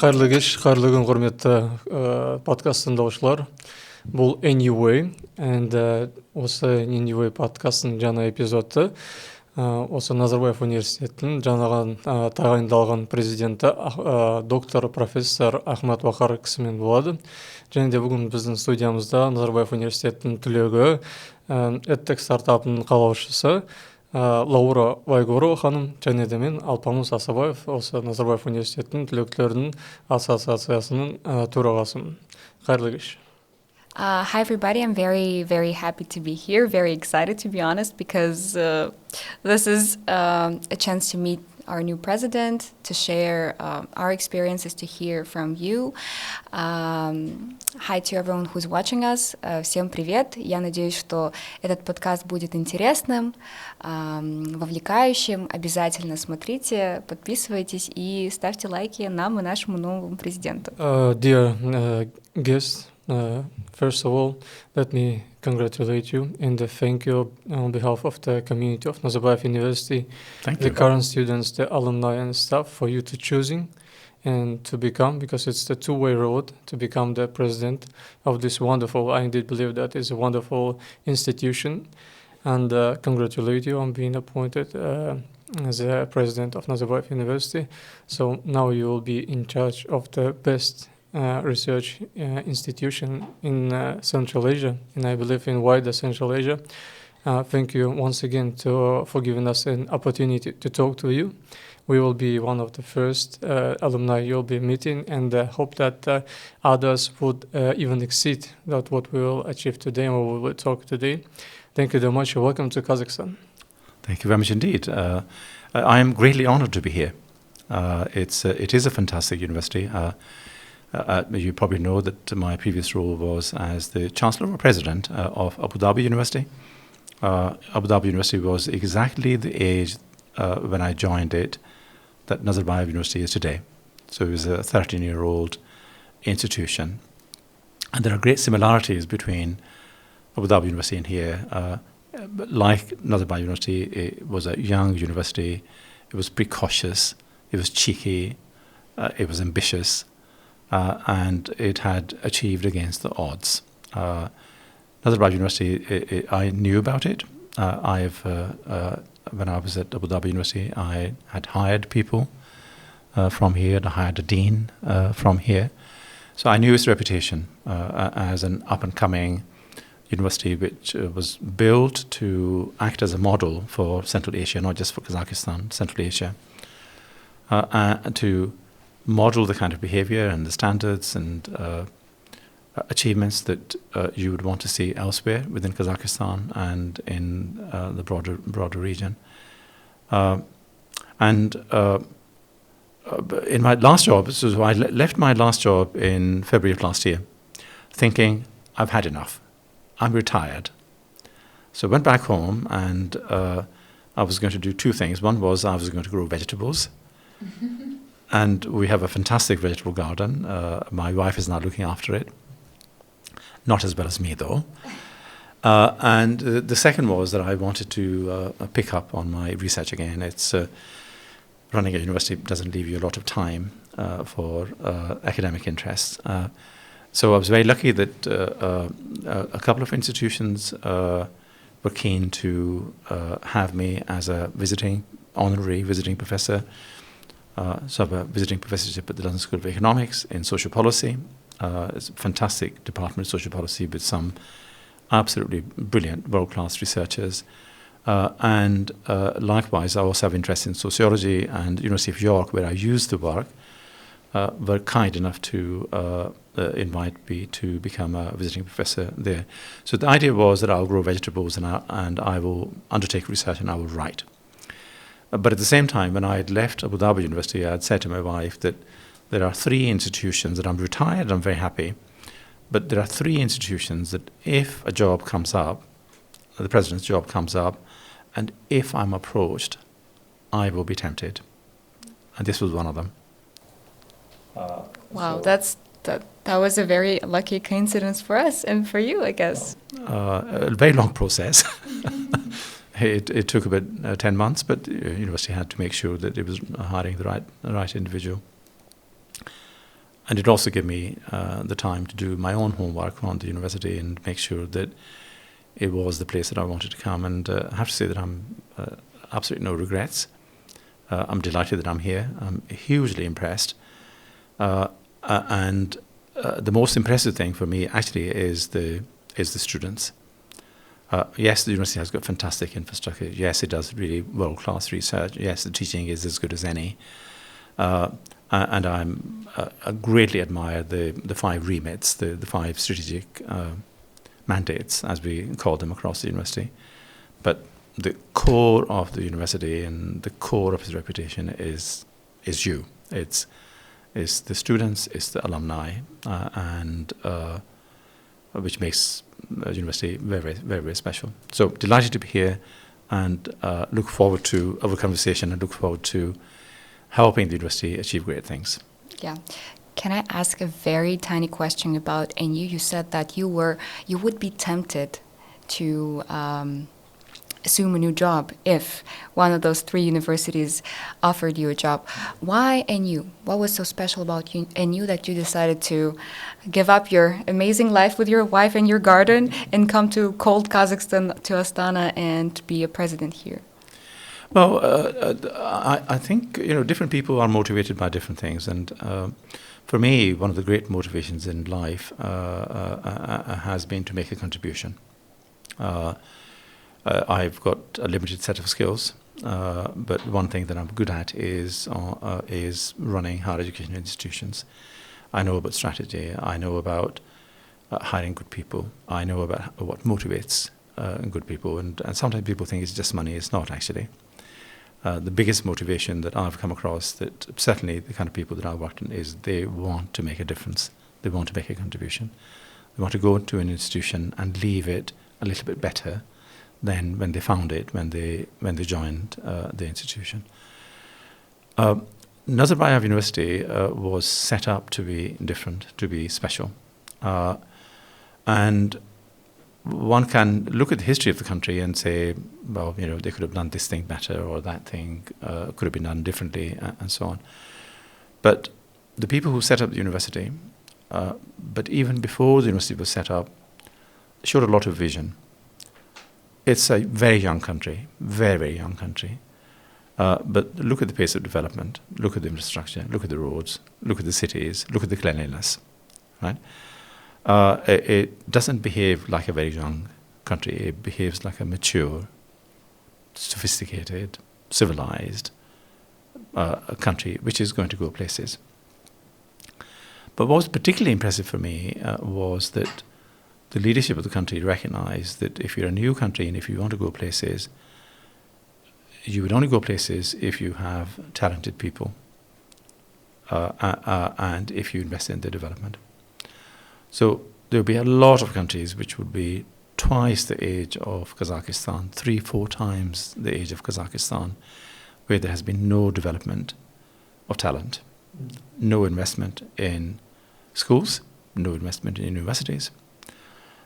Қайырлы кеш, қайырлы күн құрметті подкаст тыңдаушылар. Бұл NUFYP and осы NUFYP подкастының жаңа эпизоды осы Назарбаев университетінің жаңадан тағайындалған президенті доктор профессор Ахмад Waqar кісімен болады. Және де бүгін біздің студиямызда Назарбаев университетінің түлегі EdTech стартапының қалаушысы Лаура Vaigorova ханым және де мен Alpamys Asabayev осы Назарбаев университетінің түлектерінің ассоциациясының төрағасымын. Қайырлы кеш. Hi everybody, I'm very happy to be here, very excited to be honest, because this is a chance to meet our new president, to share our experiences, to hear from you. Hi to everyone who's watching us. Всем привет. Я надеюсь, что этот подкаст будет интересным, вовлекающим. Обязательно смотрите, подписывайтесь и ставьте лайки нам и нашему новому президенту. Dear guests, first of all, let me congratulate you and thank you on behalf of the community of Nazarbayev University, the current students, the alumni and staff, for you to choosing and to become, because it's the two-way road to become the president of this wonderful, I indeed believe that is a wonderful institution, and congratulate you on being appointed as a president of Nazarbayev University. So now you will be in charge of the best research institution in Central Asia, and I believe in wider Central Asia. Thank you once again for giving us an opportunity to talk to you. We will be one of the first alumni you'll be meeting, and hope that others would even exceed that what we will achieve today and what we will talk today. Thank you very much. Welcome to Kazakhstan. Thank you very much indeed. I am greatly honored to be here. It is a fantastic university. You probably know that my previous role was as the Chancellor or President of Abu Dhabi University. Abu Dhabi University was exactly the age when I joined it that Nazarbayev University is today. So it was a 13-year-old institution. And there are great similarities between Abu Dhabi University and here. Like Nazarbayev University, it was a young university. It was precocious. It was cheeky. It was ambitious. And it had achieved against the odds. Nazarbayev University, I knew about it. When I was at Abu Dhabi University, I had hired people from here. I hired a dean from here. So I knew its reputation as an up-and-coming university which was built to act as a model for Central Asia, not just for Kazakhstan, Central Asia, to model the kind of behavior and the standards and achievements that you would want to see elsewhere within Kazakhstan and in the broader region. In my last job, so I left my last job in February of last year, thinking I've had enough. I'm retired. So I went back home and I was going to do two things. One was I was going to grow vegetables. And we have a fantastic vegetable garden. My wife is now looking after it. Not as well as me, though. And the second was that I wanted to pick up on my research again. It's running a university doesn't leave you a lot of time for academic interests. So I was very lucky that a couple of institutions were keen to have me as a honorary visiting professor. So I have a visiting professorship at the London School of Economics in social policy. It's a fantastic department of social policy with some absolutely brilliant world-class researchers. And likewise, I also have interest in sociology, and University of York, where I used to work, were kind enough to invite me to become a visiting professor there. So the idea was that I'll grow vegetables and I will undertake research and I will write. But at the same time, when I had left Abu Dhabi University, I had said to my wife that there are three institutions that I'm retired, I'm very happy, but there are three institutions that if a job comes up, the president's job comes up, and if I'm approached, I will be tempted. And this was one of them. Wow, that was a very lucky coincidence for us and for you, I guess. A very long process. It took about 10 months, but the university had to make sure that it was hiring the right individual. and it also gave me the time to do my own homework on the university and make sure that it was the place that I wanted to come. And I have to say that I'm absolutely no regrets. I'm delighted that I'm here. I'm hugely impressed. And the most impressive thing for me actually is the students. Yes, the university has got fantastic infrastructure. Yes, it does really world-class research. Yes, the teaching is as good as any. And I greatly admire the 5 remits, the 5 strategic mandates, as we call them across the university. But the core of the university and the core of its reputation is you. It's the students, it's the alumni, and which makes the university very, very, very special. So delighted to be here, and look forward to our conversation and look forward to helping the university achieve great things. Yeah. Can I ask a very tiny question about NU? You said that you would be tempted to assume a new job if one of those 3 universities offered you a job. Why NU? What was so special about NU that you decided to give up your amazing life with your wife and your garden and come to cold Kazakhstan, to Astana, and be a president here? Well, I think different people are motivated by different things, and for me, one of the great motivations in life has been to make a contribution. I've got a limited set of skills, but one thing that I'm good at is running higher education institutions. I know about strategy. I know about hiring good people. I know about what motivates good people, and sometimes people think it's just money. It's not actually. The biggest motivation that I've come across, that certainly the kind of people that I've worked in, is they want to make a difference. They want to make a contribution. They want to go into an institution and leave it a little bit better than when they found it, when they joined the institution. Nazarbayev University was set up to be different, to be special. And one can look at the history of the country and say, well, they could have done this thing better, or that thing could have been done differently, and so on. But the people who set up the university, but even before the university was set up, showed a lot of vision. It's a very young country, very, very young country. But look at the pace of development, look at the infrastructure, look at the roads, look at the cities, look at the cleanliness, right? It doesn't behave like a very young country. It behaves like a mature, sophisticated, civilized country, which is going to go places. But what was particularly impressive for me was that the leadership of the country recognized that if you're a new country and if you want to go places, you would only go places if you have talented people and if you invest in their development. So there will be a lot of countries which would be twice the age of Kazakhstan, 3-4 times the age of Kazakhstan, where there has been no development of talent, no investment in schools, no investment in universities.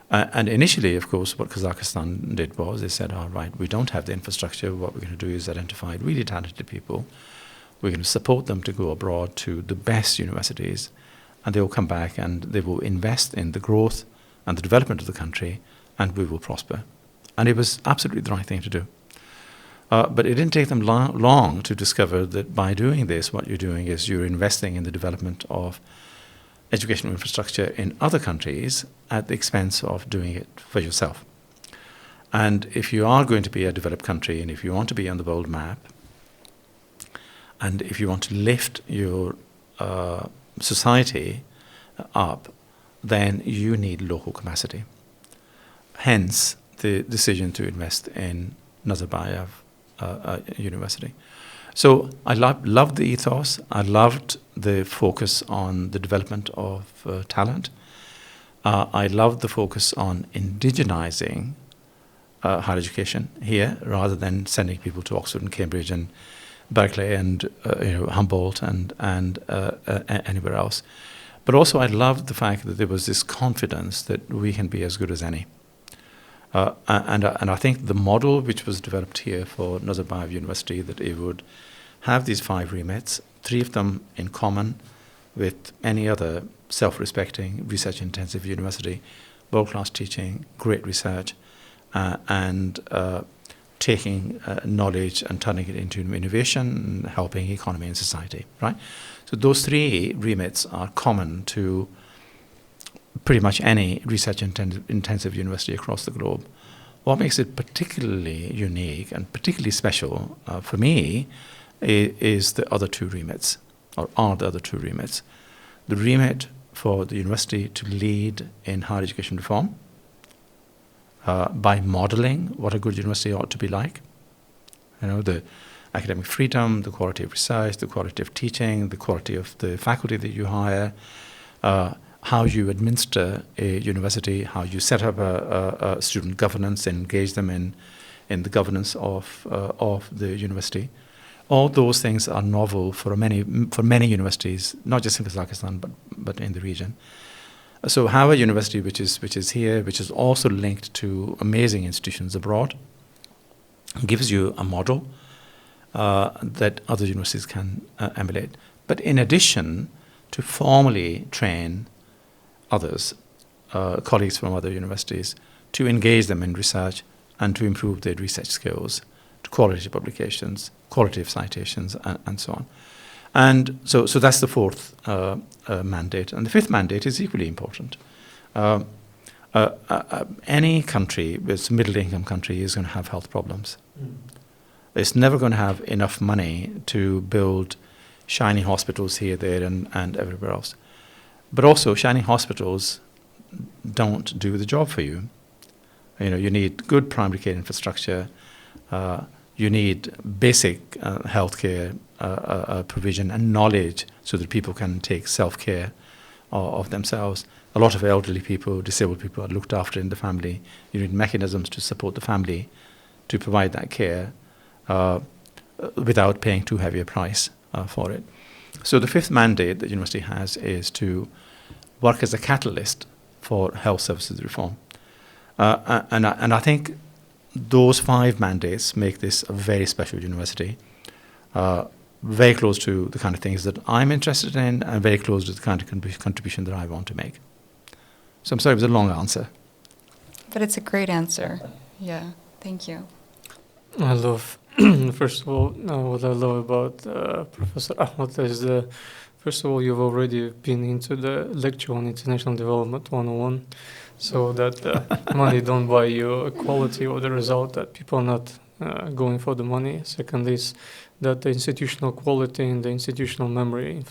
And initially, of course, what Kazakhstan did was they said, all right, we don't have the infrastructure. What we're going to do is identify really talented people. We're going to support them to go abroad to the best universities, and they will come back and they will invest in the growth and the development of the country, and we will prosper. And it was absolutely the right thing to do. But it didn't take them long to discover that by doing this, what you're doing is you're investing in the development of educational infrastructure in other countries at the expense of doing it for yourself. And if you are going to be a developed country, and if you want to be on the world map, and if you want to lift your society up, then you need local capacity. Hence the decision to invest in Nazarbayev University. So I loved the ethos. I loved the focus on the development of talent. I loved the focus on indigenizing higher education here, rather than sending people to Oxford and Cambridge and Berkeley and Humboldt and anywhere else. But also I loved the fact that there was this confidence that we can be as good as any. And I think the model which was developed here for Nazarbayev University, that it would have these 5 remits, 3 of them in common, with any other self-respecting, research-intensive university, world-class teaching, great research, and taking knowledge and turning it into innovation and helping economy and society, right? So those three remits are common to pretty much any research-intensive university across the globe. What makes it particularly unique and particularly special for me is the other two remits, or are the other two remits. The remit for the university to lead in higher education reform by modeling what a good university ought to be like. You know, the academic freedom, the quality of research, the quality of teaching, the quality of the faculty that you hire, how you administer a university, how you set up a student governance and engage them in the governance of the university. All those things are novel for many universities, not just in Kazakhstan, but in the region. So have a university which is here, which is also linked to amazing institutions abroad, gives you a model that other universities can emulate. But in addition, to formally train others, colleagues from other universities, to engage them in research and to improve their research skills, to quality publications, quality of citations, and so on. And so that's the fourth mandate. And the fifth mandate is equally important. Any country, it's a middle-income country, is going to have health problems. It's never going to have enough money to build shiny hospitals here, there, and everywhere else. But also, shiny hospitals don't do the job for you. You know, you need good primary care infrastructure. You need basic healthcare provision and knowledge so that people can take self-care of themselves. A lot of elderly people, disabled people are looked after in the family. You need mechanisms to support the family to provide that care without paying too heavy a price for it. So the fifth mandate that university has is to work as a catalyst for health services reform. And I think those five mandates make this a very special university, very close to the kind of things that I'm interested in and very close to the kind of contribution that I want to make. So I'm sorry, it was a long answer. But it's a great answer. Yeah, thank you. I love, first of all, what I love about Professor Ahmad is first of all, you've already been into the lecture on International Development 101, so that money don't buy you a quality or the result, that people are not going for the money. Second is that the institutional quality and the institutional memory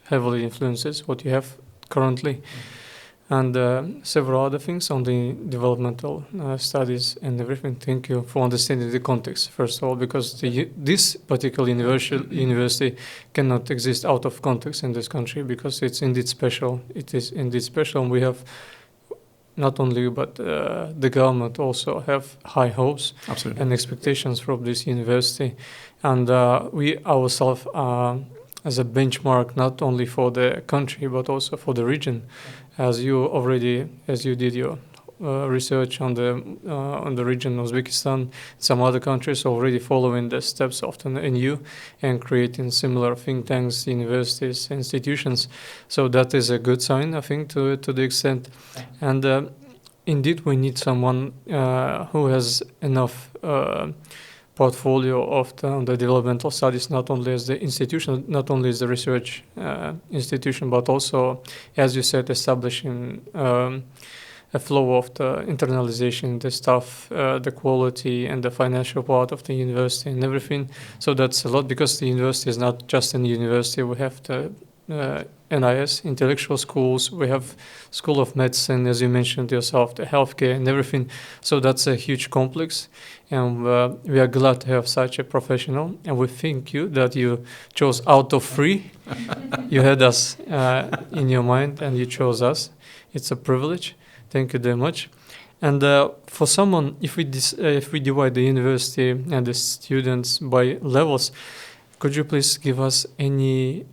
heavily influences what you have currently. And several other things on the developmental studies and everything. Thank you for understanding the context, first of all, because this particular university cannot exist out of context in this country, because it's indeed special. It is indeed special, and we have not only you, but the government also have high hopes Absolutely. and expectations from this university. And we ourselves as a benchmark, not only for the country, but also for the region. As you did your research on the region, Uzbekistan, some other countries already following the steps of the NU and creating similar think tanks, universities, institutions. So that is a good sign, I think, to the extent. And indeed, we need someone who has enough portfolio of the developmental studies, not only as the institution, not only as the research institution, but also, as you said, establishing a flow of the internalization, the staff, the quality, and the financial part of the university and everything. So that's a lot, because the university is not just a university. We have the NIS, intellectual schools, we have School of Medicine, as you mentioned yourself, the healthcare and everything. So that's a huge complex, and we are glad to have such a professional, and we thank you that you chose out of three. You had us in your mind, and you chose us. It's a privilege. Thank you very much. And for someone, if we divide the university and the students by levels, could you please give us any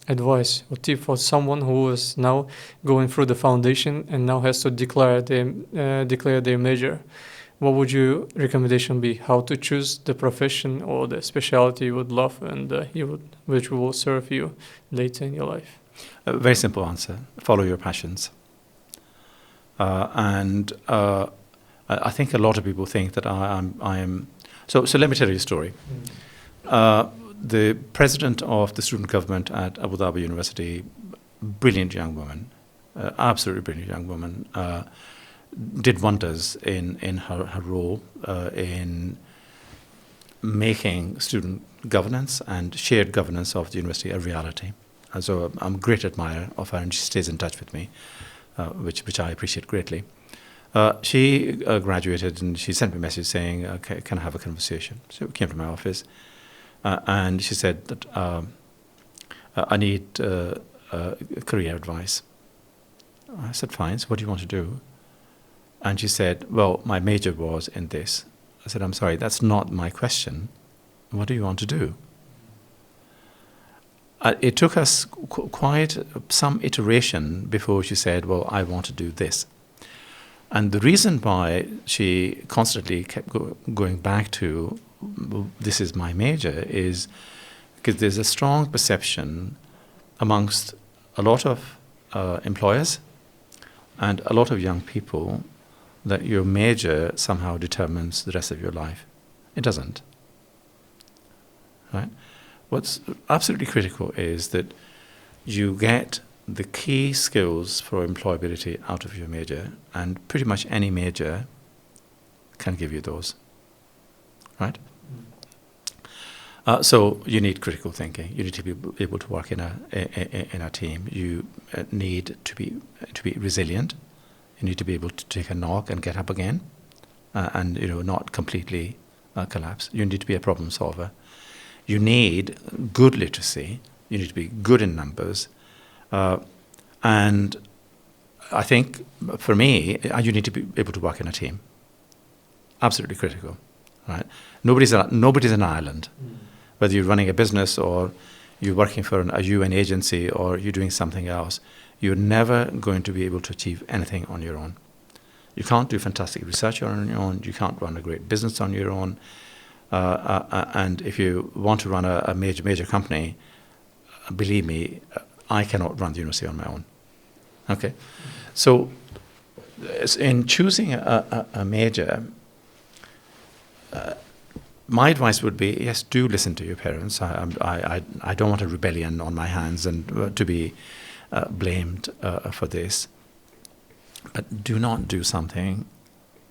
advice or tip for someone who is now going through the foundation and now has to declare their major? what would your recommendation be? How to choose the profession or the specialty you would love and which will serve you later in your life? A very simple answer: follow your passions. I think a lot of people think that I am. So let me tell you a story. The president of the student government at Abu Dhabi University, brilliant young woman, absolutely brilliant young woman, did wonders in her role in making student governance and shared governance of the university a reality. And so I'm a great admirer of her, and she stays in touch with me, which I appreciate greatly. She graduated, and she sent me a message saying, can I have a conversation? So we came to my office, and she said that I need career advice. I said, fine, so what do you want to do? And she said, well, my major was in this. I said, I'm sorry, that's not my question. What do you want to do? It took us quite some iteration before she said, well, I want to do this. And the reason why she constantly kept going back to this is my major is because there's a strong perception amongst a lot of employers and a lot of young people that your major somehow determines the rest of your life. It doesn't. Right? What's absolutely critical is that you get the key skills for employability out of your major, and pretty much any major can give you those. Right? So you need critical thinking. You need to be able to work in a team. You need to be resilient. You need to be able to take a knock and get up again, and not completely collapse. You need to be a problem solver. You need good literacy. You need to be good in numbers, and I think for me, you need to be able to work in a team. Absolutely critical, right? Nobody's an island. Whether you're running a business or you're working for a UN agency or you're doing something else, you're never going to be able to achieve anything on your own. You can't do fantastic research on your own. You can't run a great business on your own. And if you want to run a major company, believe me, I cannot run the university on my own. Okay? So in choosing a major, my advice would be, yes, do listen to your parents. I don't want a rebellion on my hands and to be blamed for this. But do not do something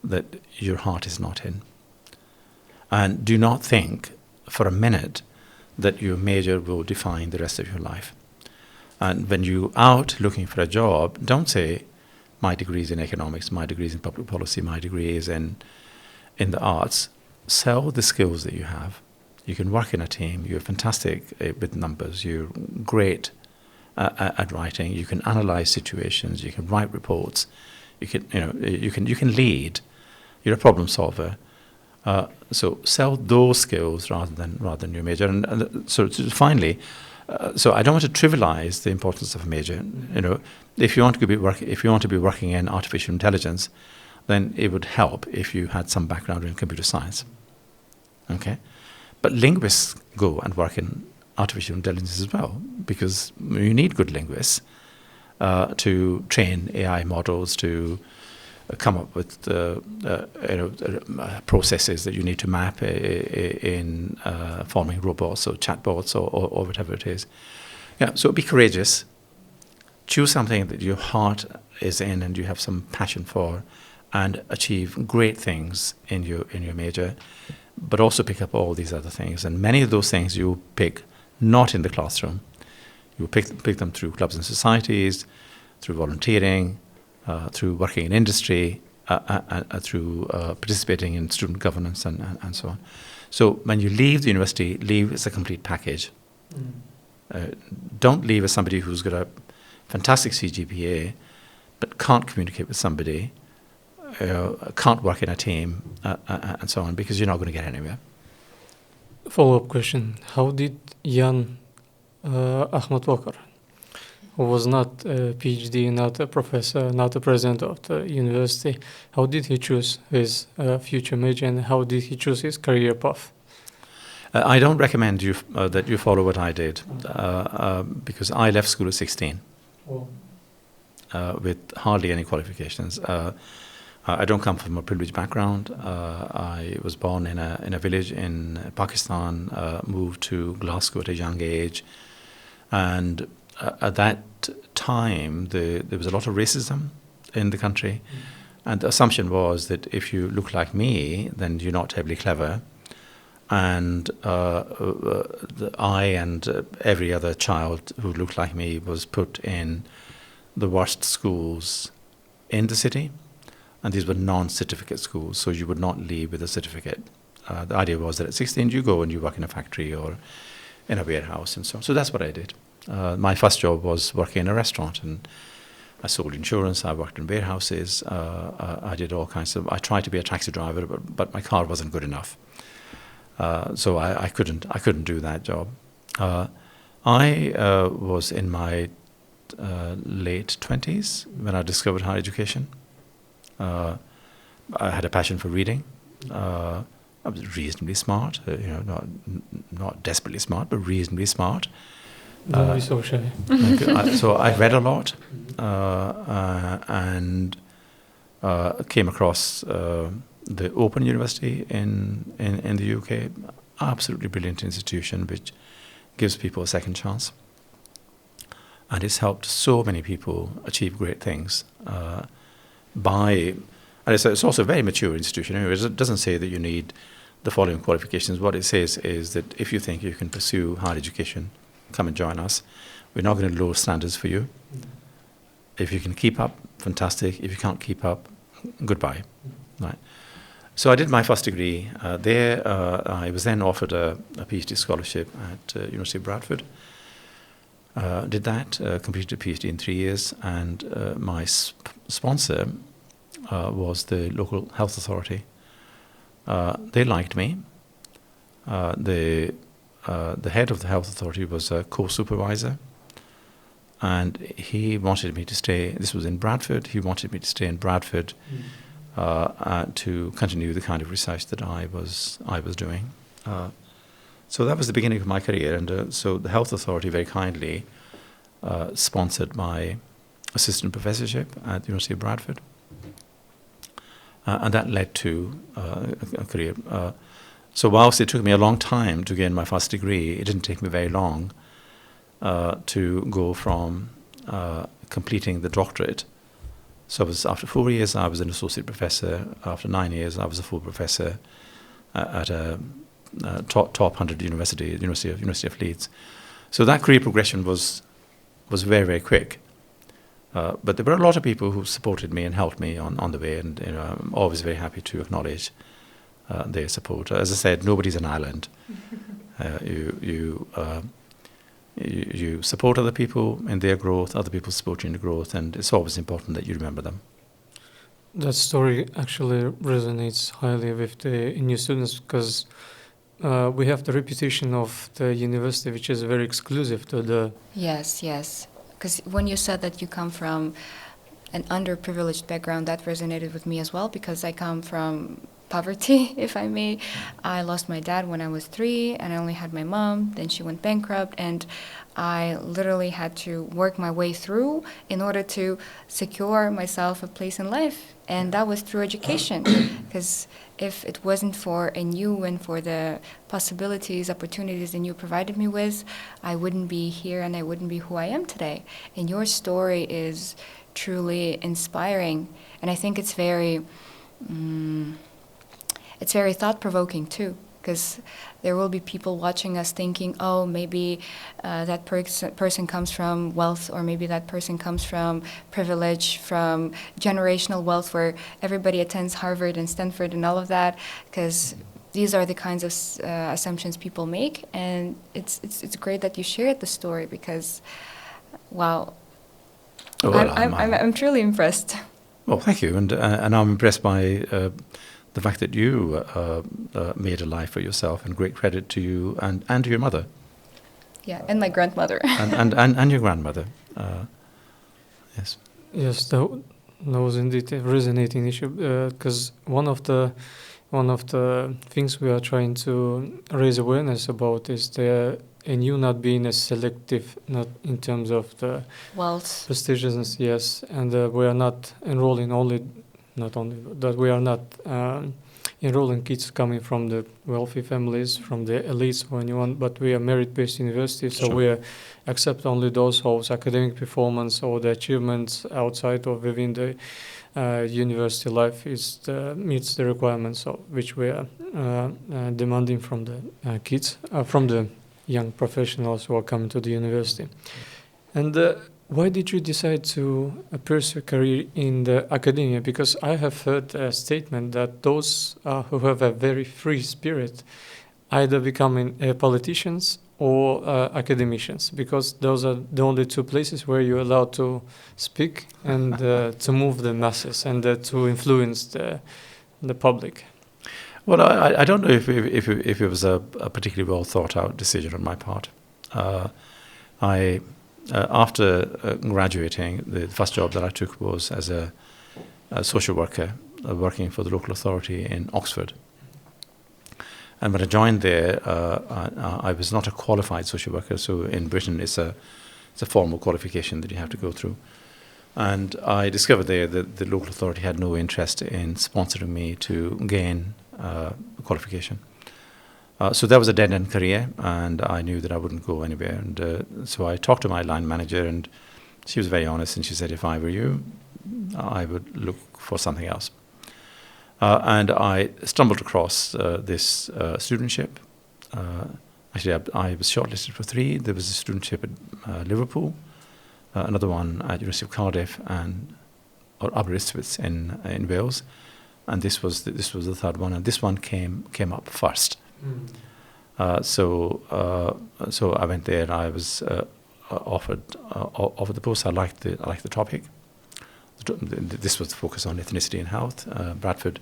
that your heart is not in. And do not think for a minute that your major will define the rest of your life. And when you're out looking for a job, don't say, my degree is in economics, my degree is in public policy, my degree is in the arts. Sell the skills that you have. You can work in a team. You're fantastic with numbers. You're great at writing. You can analyze situations. You can write reports. You can lead. You're a problem solver. So sell those skills rather than your major. And so finally, so I don't want to trivialize the importance of a major. If you want to be working in artificial intelligence, then it would help if you had some background in computer science. Okay? But linguists go and work in artificial intelligence as well, because you need good linguists to train AI models to come up with processes that you need to map in forming robots or chatbots or whatever it is. Yeah, so be courageous. Choose something that your heart is in and you have some passion for, and achieve great things in your major, but also pick up all these other things. And many of those things you pick not in the classroom. You pick them through clubs and societies, through volunteering, through working in industry, through participating in student governance and so on. So when you leave the university, leave as a complete package. Don't leave as somebody who's got a fantastic CGPA, but can't communicate with somebody, can't work in a team, and so on, because you're not going to get anywhere. Follow-up question. How did young Ahmad Waqar who was not a PhD, not a professor, not a president of the university, how did he choose his future major, and how did he choose his career path? I don't recommend you that you follow what I did, because I left school at 16 with hardly any qualifications. I don't come from a privileged background. I was born in a village in Pakistan, moved to Glasgow at a young age, and at that time there was a lot of racism in the country, and the assumption was that if you look like me, then you're not terribly clever, and I and every other child who looked like me was put in the worst schools in the city. And these were non-certificate schools, so you would not leave with a certificate. The idea was that at 16 you go and you work in a factory or in a warehouse and so on. So that's what I did. My first job was working in a restaurant, and I sold insurance, I worked in warehouses, I did all kinds of... I tried to be a taxi driver, but my car wasn't good enough. So I couldn't do that job. I was in my late 20s when I discovered higher education. I had a passion for reading. I was reasonably smart, not desperately smart, but reasonably smart. Don't be so shy. So I read a lot, and came across the Open University in the UK. Absolutely brilliant institution which gives people a second chance, and it's helped so many people achieve great things. And it's also a very mature institution. It doesn't say that you need the following qualifications. What it says is that if you think you can pursue higher education, come and join us. We're not going to lower standards for you. If you can keep up, fantastic. If you can't keep up, goodbye. Right. So I did my first degree there. I was then offered a PhD scholarship at University of Bradford. Did that, completed a PhD in 3 years, and my sponsor was the local health authority. They liked me. The head of the health authority was a co-supervisor, and he wanted me to stay. This was in Bradford. He wanted me to stay in Bradford to continue the kind of research that I was doing. So that was the beginning of my career, and so the health authority very kindly sponsored my assistant professorship at the University of Bradford, and that led to a career. So whilst it took me a long time to gain my first degree, it didn't take me very long to go from completing the doctorate. So after 4 years, I was an associate professor. After 9 years, I was a full professor at a top 100 university, University of Leeds. So that career progression was very, very quick. But there were a lot of people who supported me and helped me on the way, and I'm always very happy to acknowledge their support. As I said, nobody's an island. You support other people in their growth, other people support you in the growth, and it's always important that you remember them. That story actually resonates highly with the new students, because we have the reputation of the university, which is very exclusive to the... Yes. Because when you said that you come from an underprivileged background, that resonated with me as well, because I come from poverty, if I may. I lost my dad when I was 3, and I only had my mom. Then she went bankrupt, and I literally had to work my way through in order to secure myself a place in life. And that was through education, because if it wasn't for NU and for the possibilities, opportunities that NU provided me with, I wouldn't be here and I wouldn't be who I am today. And your story is truly inspiring, and I think it's very thought-provoking too, because there will be people watching us thinking, oh, maybe that person comes from wealth, or maybe that person comes from privilege, from generational wealth where everybody attends Harvard and Stanford and all of that, because these are the kinds of assumptions people make. And it's great that you shared the story, because, wow, I'm truly impressed. Well, thank you, and I'm impressed by the fact that you made a life for yourself, and great credit to you and to your mother. Yeah, and my grandmother. and your grandmother. Yes. Yes, that was indeed a resonating issue, because one of the things we are trying to raise awareness about is the NU not being as selective, not in terms of the wealth, prestigiousness, yes, and we are not enrolling not only that we are not enrolling kids coming from the wealthy families, from the elites or anyone, but we are merit-based university, so Sure. we accept only those whose academic performance or the achievements outside or within the university life meets the requirements of which we are demanding from the kids, from the young professionals who are coming to the university. And why did you decide to pursue a career in the academia? Because I have heard a statement that those who have a very free spirit either becoming politicians or academicians, because those are the only two places where you're allowed to speak and to move the masses and to influence the public. Well, I don't know if it was a particularly well thought out decision on my part. After graduating, the first job that I took was as a social worker working for the local authority in Oxford. And when I joined there, I was not a qualified social worker. So in Britain, it's a formal qualification that you have to go through. And I discovered there that the local authority had no interest in sponsoring me to gain a qualification. So that was a dead-end career, and I knew that I wouldn't go anywhere. And so I talked to my line manager, and she was very honest, and she said, if I were you, I would look for something else. And I stumbled across this studentship. Actually, I was shortlisted for 3. There was a studentship at Liverpool, another one at University of Cardiff or Aberystwyth in Wales, and this was the 3rd one, and this one came up first. So I went there, and I was offered the post. I liked the topic. This was the focus on ethnicity and health. Bradford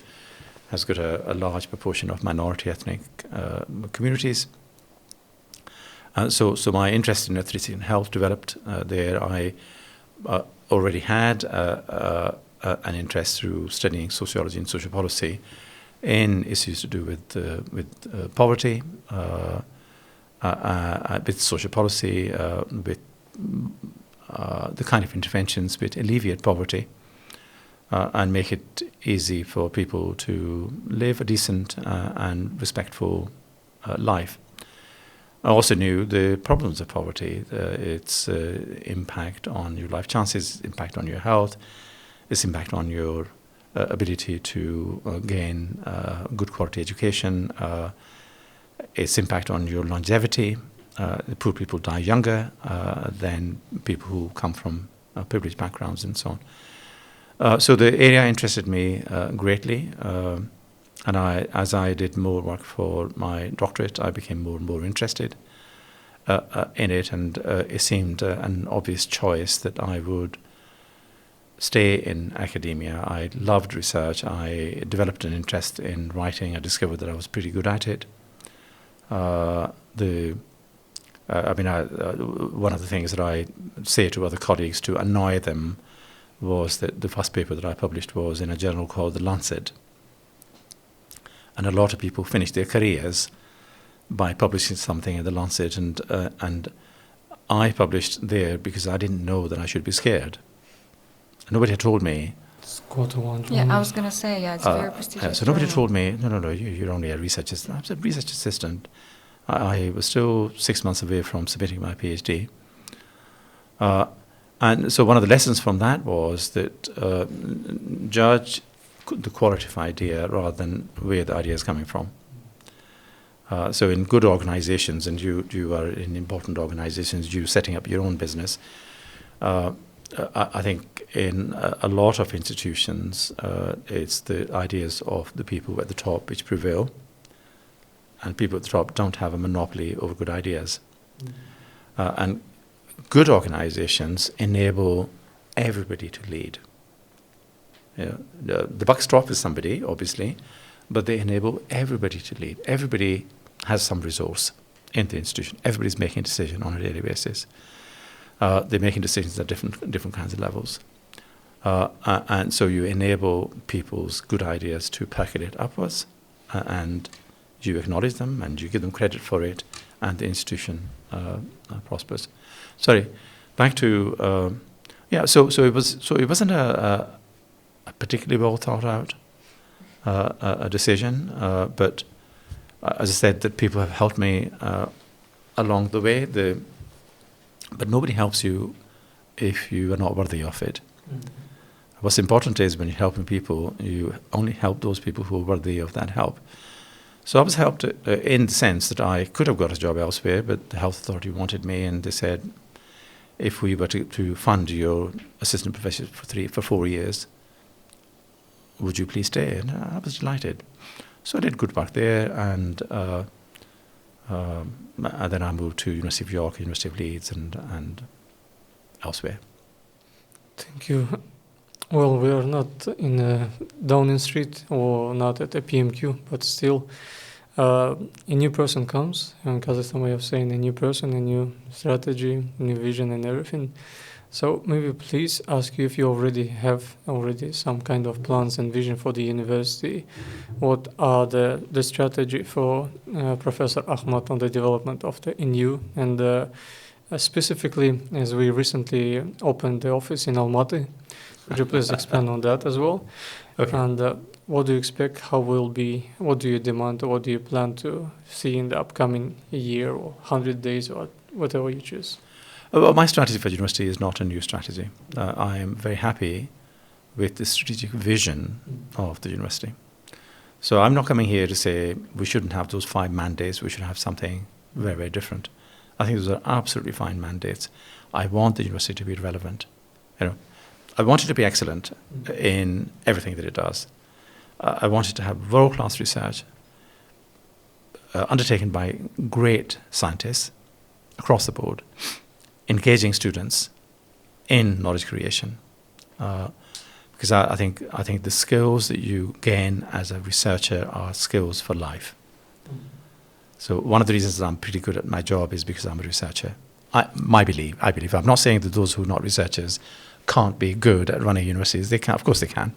has got a large proportion of minority ethnic communities. So my interest in ethnicity and health developed there. I already had an interest through studying sociology and social policy in issues to do with poverty, with social policy, with the kind of interventions which alleviate poverty and make it easy for people to live a decent and respectful life. I also knew the problems of poverty, its impact on your life chances, impact on your health, its impact on your ability to gain good quality education, its impact on your longevity. Poor people die younger than people who come from privileged backgrounds and so on. So the area interested me greatly, and as I did more work for my doctorate, I became more and more interested in it, and it seemed an obvious choice that I would stay in academia. I loved research. I developed an interest in writing. I discovered that I was pretty good at it. One of the things that I say to other colleagues to annoy them was that the first paper that I published was in a journal called The Lancet. And a lot of people finish their careers by publishing something in The Lancet, and I published there because I didn't know that I should be scared. Nobody had told me. It's quite a one. Yeah, I was going to say, it's very prestigious. So nobody told me, no, you're only a research assistant. I was a research assistant. I was still 6 months away from submitting my PhD. And so one of the lessons from that was that judge the quality of idea rather than where the idea is coming from. So in good organizations, and you are in important organizations, you setting up your own business, I think in a lot of institutions, it's the ideas of the people at the top which prevail, and people at the top don't have a monopoly over good ideas. And good organizations enable everybody to lead. The buck stops with somebody, obviously, but they enable everybody to lead. Everybody has some resource in the institution. Everybody's making a decision on a daily basis. they're making decisions at different kinds of levels. And so you enable people's good ideas to percolate upwards, and you acknowledge them and you give them credit for it, and the institution prospers. Sorry, back to So it wasn't a particularly well thought out a decision, but as I said, that people have helped me along the way. But nobody helps you if you are not worthy of it. Mm-hmm. What's important is when you're helping people, you only help those people who are worthy of that help. So I was helped in the sense that I could have got a job elsewhere, but the health authority wanted me, and they said, if we were to fund your assistant professor for 4 years, would you please stay? And I was delighted. So I did good work there, and then I moved to University of York, University of Leeds, and elsewhere. Thank you. Well, we are not in Downing Street or not at a PMQ, but still, a new person comes, and Kazakhstan way of saying a new person, a new strategy, new vision, and everything. So maybe please ask you if you have some kind of plans and vision for the university. What are the strategy for Professor Ahmad on the development of the NU, and specifically as we recently opened the office in Almaty. Could you please expand on that as well? Okay. And what do you expect? What do you demand? Or what do you plan to see in the upcoming year or 100 days or whatever you choose? Well, my strategy for the university is not a new strategy. I am very happy with the strategic vision of the university. So I'm not coming here to say we shouldn't have those 5 mandates. We should have something very, very different. I think those are absolutely fine mandates. I want the university to be relevant. I want it to be excellent in everything that it does. I want it to have world-class research undertaken by great scientists across the board, engaging students in knowledge creation. Because I think the skills that you gain as a researcher are skills for life. So one of the reasons that I'm pretty good at my job is because I'm a researcher. I believe. I'm not saying that those who are not researchers can't be good at running universities. They can, of course they can.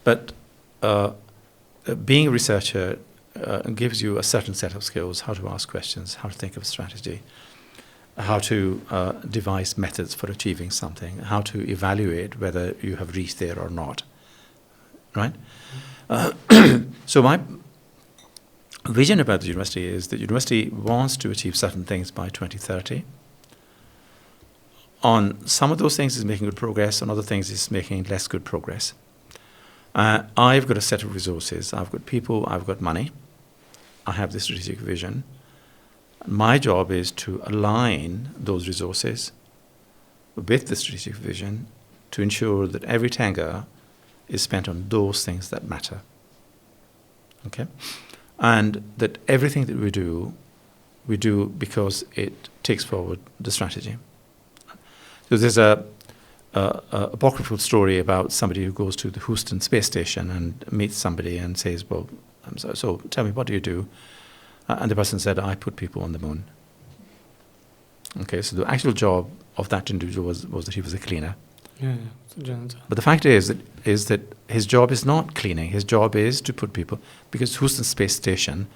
But being a researcher gives you a certain set of skills: how to ask questions, how to think of strategy, how to devise methods for achieving something, how to evaluate whether you have reached there or not. Right? So my vision about the university is that the university wants to achieve certain things by 2030. On some of those things it's making good progress, on other things it's making less good progress. I've got a set of resources. I've got people, I've got money. I have the strategic vision. My job is to align those resources with the strategic vision to ensure that every tenge is spent on those things that matter. Okay? And that everything that we do because it takes forward the strategy. So there's a apocryphal story about somebody who goes to the Houston space station and meets somebody and says, well, so tell me, what do you do? And the person said, I put people on the moon. Okay, so the actual job of that individual was that he was a cleaner. Yeah, it's a janitor. But the fact is that his job is not cleaning. His job is to put people, because Houston Space Station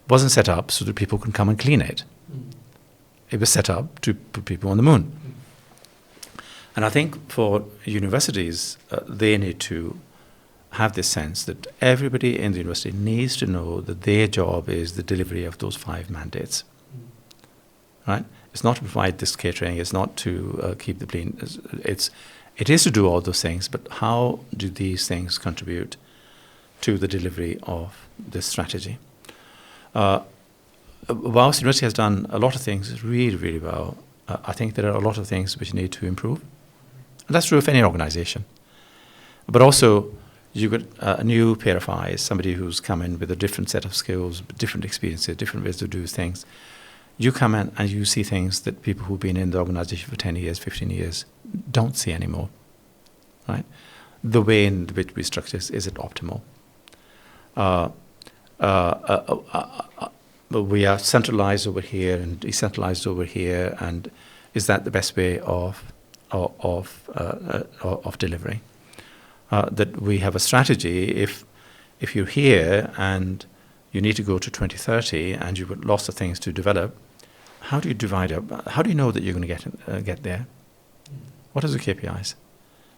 wasn't set up so that people can come and clean it. It was set up to put people on the moon. And I think for universities, they need to have this sense that everybody in the university needs to know that their job is the delivery of those 5 mandates. Right? It's not to provide this catering. It's not to keep the plane. It is to do all those things. But how do these things contribute to the delivery of this strategy? Whilst the university has done a lot of things really, really well, I think there are a lot of things which need to improve. And that's true of any organization. But also, you've got a new pair of eyes, somebody who's come in with a different set of skills, different experiences, different ways to do things. You come in and you see things that people who've been in the organization for 10 years, 15 years don't see anymore. Right? The way in which we structure is it optimal? but we are centralized over here and decentralized over here, and is that the best way of delivering? That we have a strategy. If you're here and you need to go to 2030 and you've got lots of things to develop, how do you divide up? How do you know that you're going to get there? What are the KPIs?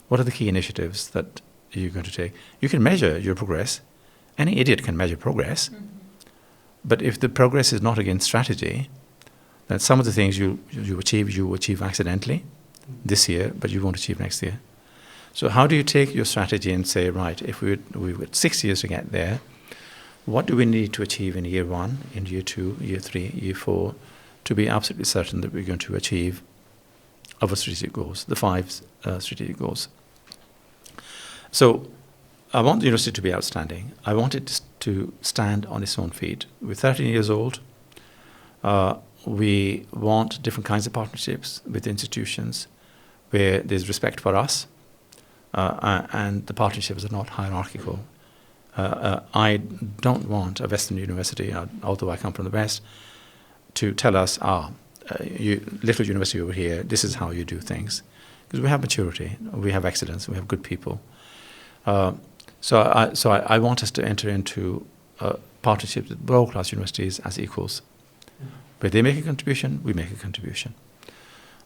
What are the key initiatives that you're going to take? You can measure your progress. Any idiot can measure progress. But if the progress is not against strategy, then some of the things you achieve accidentally this year, but you won't achieve next year. So how do you take your strategy and say, right, if we've got 6 years to get there, what do we need to achieve in year 1, in year 2, year 3, year 4, to be absolutely certain that we're going to achieve our strategic goals, the 5 strategic goals. So I want the university to be outstanding. I want it to stand on its own feet. We're 13 years old. We want different kinds of partnerships with institutions where there's respect for us, and the partnerships are not hierarchical. I don't want a Western university, although I come from the West, to tell us, little university over here, this is how you do things. Because we have maturity, we have excellence, we have good people. So I want us to enter into partnerships with world-class universities as equals. Where they make a contribution, we make a contribution.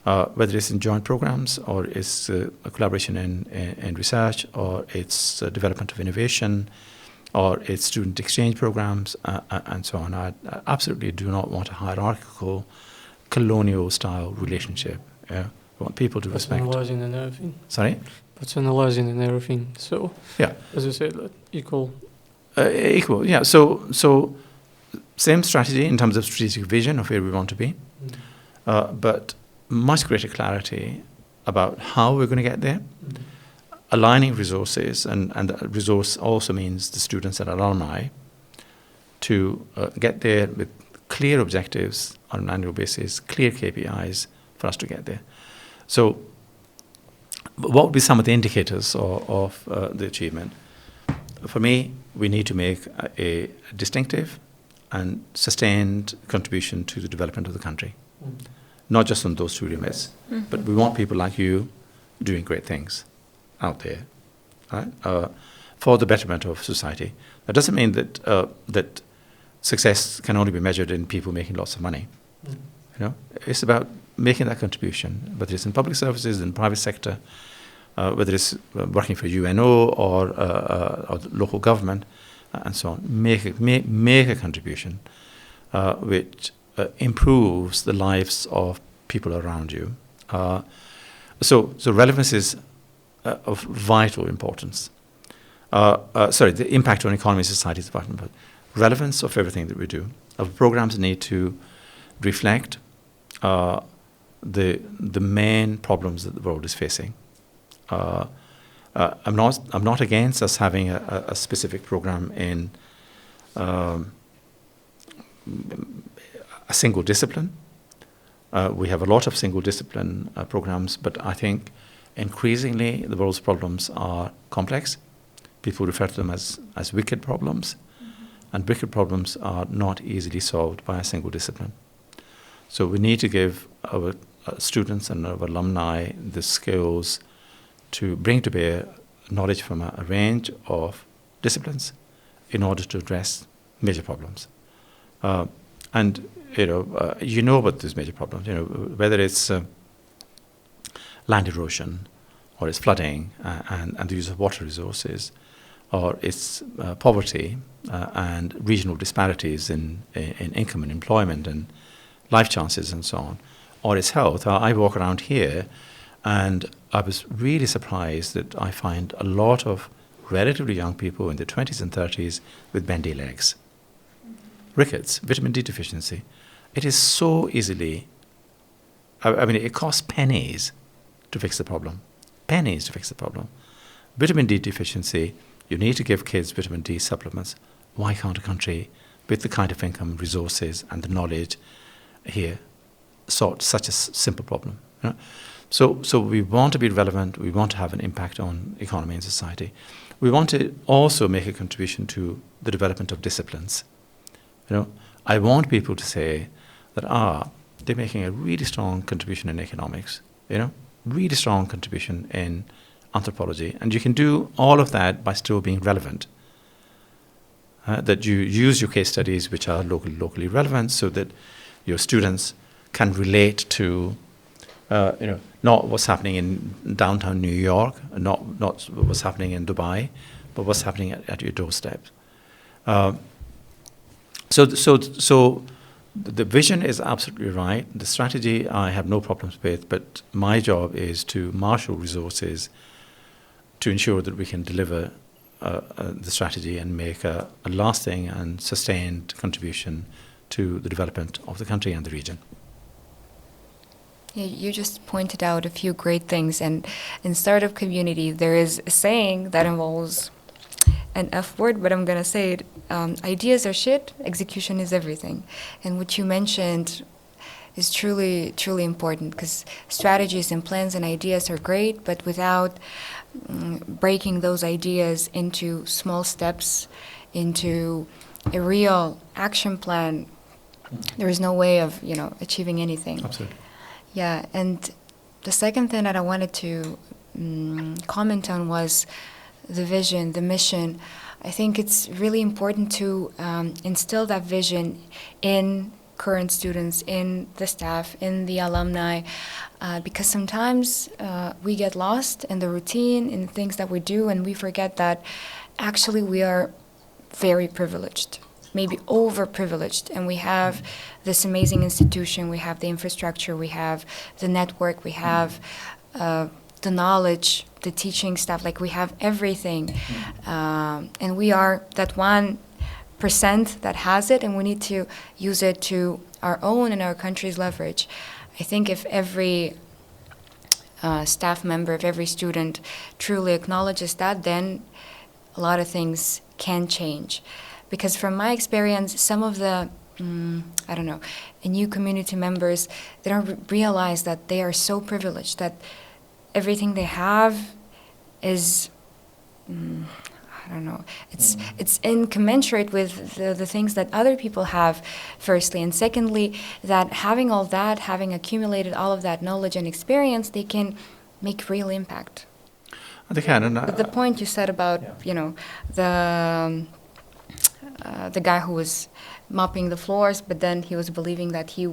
Whether it's in joint programs, or it's a collaboration in research, or it's development of innovation, or it's student exchange programs, and so on. I absolutely do not want a hierarchical, colonial-style relationship. We want people to respect. Personalizing and everything. Sorry? Personalizing and everything. So, yeah, as you said, equal. Equal, yeah. So same strategy in terms of strategic vision of where we want to be, but much greater clarity about how we're going to get there. Aligning resources, and the resource also means the students and alumni, to get there with clear objectives on an annual basis, clear KPIs for us to get there. So what would be some of the indicators of the achievement? For me, we need to make a distinctive and sustained contribution to the development of the country. Not just on those 2 remits, but we want people like you doing great things out there, right? For the betterment of society. That doesn't mean that success can only be measured in people making lots of money. It's about making that contribution, whether it's in public services, in the private sector, whether it's working for UNO or local government, and so on. Make a contribution which improves the lives of people around you. So relevance is of vital importance. The impact on economy and society is vital, but relevance of everything that we do. Our programs need to reflect the main problems that the world is facing. I'm not against us having a specific program in a single discipline. We have a lot of single discipline programs, but I think increasingly the world's problems are complex. People refer to them as wicked problems, and wicked problems are not easily solved by a single discipline. So we need to give our students and our alumni the skills to bring to bear knowledge from a range of disciplines in order to address major problems. And you know about these major problems, whether it's land erosion, or it's flooding and the use of water resources, or it's poverty and regional disparities in income and employment and life chances and so on, or it's health. I walk around here and I was really surprised that I find a lot of relatively young people in their 20s and 30s with bendy legs. Rickets, vitamin D deficiency. It is so easily, it costs pennies to fix the problem. Pennies to fix the problem. Vitamin D deficiency, you need to give kids vitamin D supplements. Why can't a country with the kind of income, resources and the knowledge here sort such a simple problem? So we want to be relevant, we want to have an impact on economy and society. We want to also make a contribution to the development of disciplines. I want people to say that, they're making a really strong contribution in economics, really strong contribution in anthropology. And you can do all of that by still being relevant. That you use your case studies which are locally relevant so that your students can relate to, not what's happening in downtown New York, not what's happening in Dubai, but what's happening at your doorstep. So the vision is absolutely right. The strategy I have no problems with, but my job is to marshal resources to ensure that we can deliver the strategy and make a lasting and sustained contribution to the development of the country and the region. Yeah, you just pointed out a few great things, and in startup community there is a saying that involves an F word, but I'm gonna say it. Ideas are shit, execution is everything. And what you mentioned is truly important, because strategies and plans and ideas are great, but without breaking those ideas into small steps, into a real action plan, there is no way of achieving anything. Absolutely. Yeah, and the second thing that I wanted to comment on was the vision, the mission. I think it's really important to instill that vision in current students, in the staff, in the alumni, because sometimes we get lost in the routine, in things that we do, and we forget that actually we are very privileged, maybe overprivileged, and we have this amazing institution, we have the infrastructure, we have the network, we have the knowledge, the teaching staff, like we have everything, and we are that 1% that has it, and we need to use it to our own and our country's leverage. I think if every staff member, if every student truly acknowledges that, then a lot of things can change. Because from my experience, some of the, new community members, they don't realize that they are so privileged, that everything they have is, it's incommensurate with the things that other people have, firstly. And secondly, that having all that, having accumulated all of that knowledge and experience, they can make real impact. They can. But the point you said about, the guy who was mopping the floors, but then he was believing that he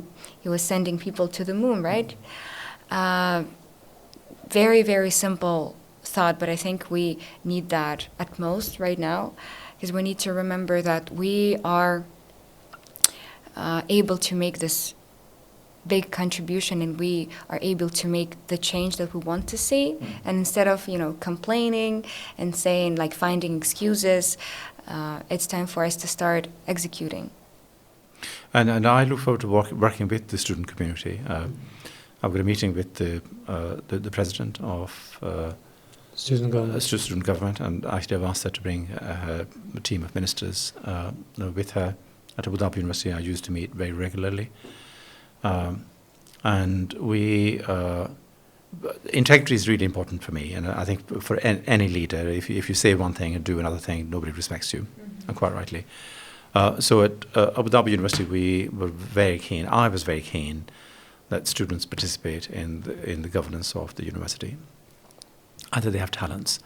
was sending people to the moon, right? Very, very simple thought, but I think we need that at most right now, because we need to remember that we are able to make this big contribution, and we are able to make the change that we want to see. And instead of complaining and saying, like, finding excuses, it's time for us to start executing. And I look forward to working with the student community. I've got a meeting with the president of student government, and actually I've asked her to bring a team of ministers with her. At Abu Dhabi University, I used to meet very regularly. And integrity is really important for me, and I think for any leader, if you say one thing and do another thing, nobody respects you, and quite rightly. So at Abu Dhabi University, we were very keen. I was very keen that students participate in the governance of the university, and that they have talents.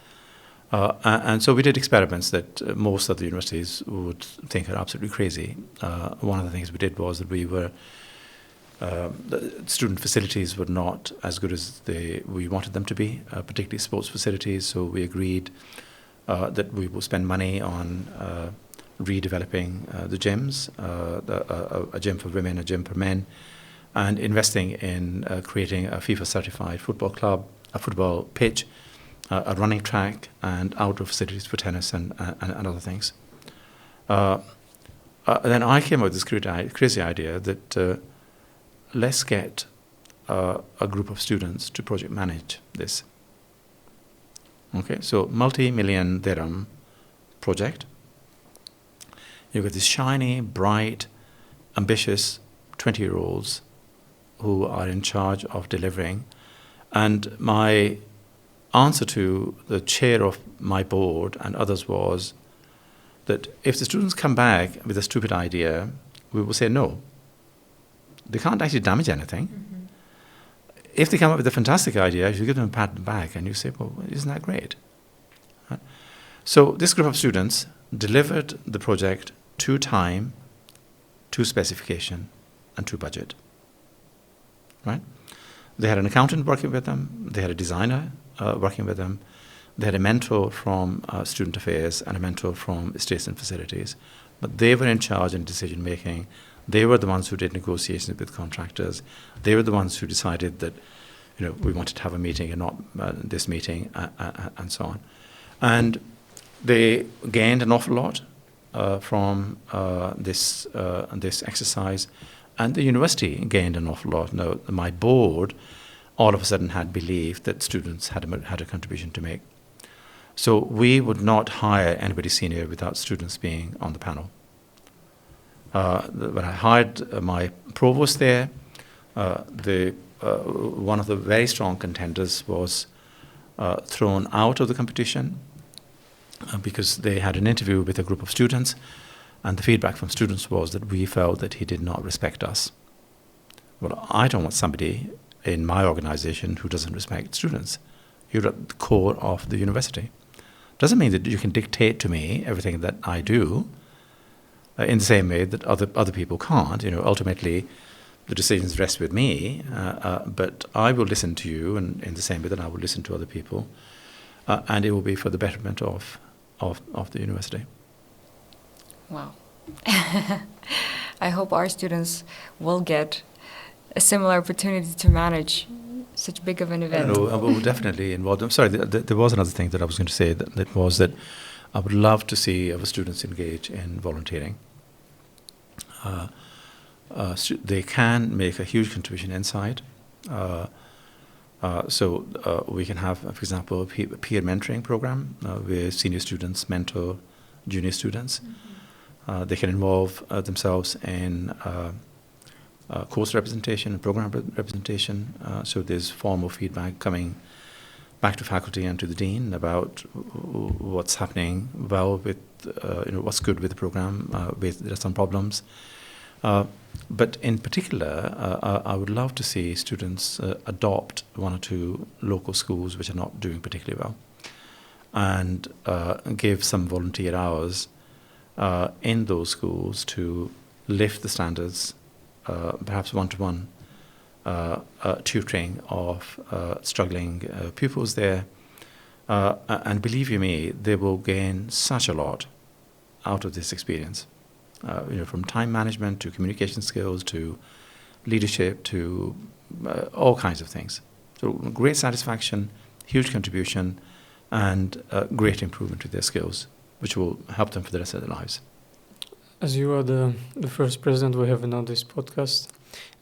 And so we did experiments that most of the universities would think are absolutely crazy. One of the things we did was that the student facilities were not as good as we wanted them to be, particularly sports facilities. So we agreed that we will spend money on redeveloping the gyms, a gym for women, a gym for men, and investing in creating a FIFA-certified football club, a football pitch, a running track, and outdoor facilities for tennis and other things. Then I came up with this crazy idea that let's get a group of students to project manage this. Okay, so multi-million dirham project. You've got these shiny, bright, ambitious 20-year-olds who are in charge of delivering. And my answer to the chair of my board and others was that if the students come back with a stupid idea, we will say no. They can't actually damage anything. If they come up with a fantastic idea, you give them a pat on the back and you say, well, isn't that great? Right? So this group of students delivered the project to time, to specification, and to budget. Right? They had an accountant working with them. They had a designer working with them. They had a mentor from student affairs and a mentor from estates and facilities. But they were in charge in decision making. They were the ones who did negotiations with contractors. They were the ones who decided that, we wanted to have a meeting and not this meeting, and so on. And they gained an awful lot from this exercise, and the university gained an awful lot. Now, my board all of a sudden had believed that students had a contribution to make. So we would not hire anybody senior without students being on the panel. When I hired my provost there, one of the very strong contenders was thrown out of the competition because they had an interview with a group of students, and the feedback from students was that we felt that he did not respect us. Well, I don't want somebody in my organization who doesn't respect students. You're at the core of the university. Doesn't mean that you can dictate to me everything that I do in the same way that other people can't. Ultimately, the decisions rest with me, but I will listen to you in the same way that I will listen to other people, and it will be for the betterment of the university. Wow. I hope our students will get a similar opportunity to manage such big of an event. I will definitely involve them. Sorry, there was another thing that I was going to say, that was that I would love to see our students engage in volunteering. They can make a huge contribution inside. So we can have, for example, a peer mentoring program where senior students mentor junior students. They can involve themselves in course representation and program representation. So there's formal feedback coming back to faculty and to the dean about what's happening well with, what's good with the program, there are some problems. But in particular, I would love to see students adopt one or two local schools which are not doing particularly well, and give some volunteer hours in those schools to lift the standards, perhaps one-to-one tutoring of struggling pupils there. And believe you me, they will gain such a lot out of this experience. From time management to communication skills to leadership to all kinds of things. So great satisfaction, huge contribution, and great improvement to their skills, which will help them for the rest of their lives. As you are the first president we have on this podcast,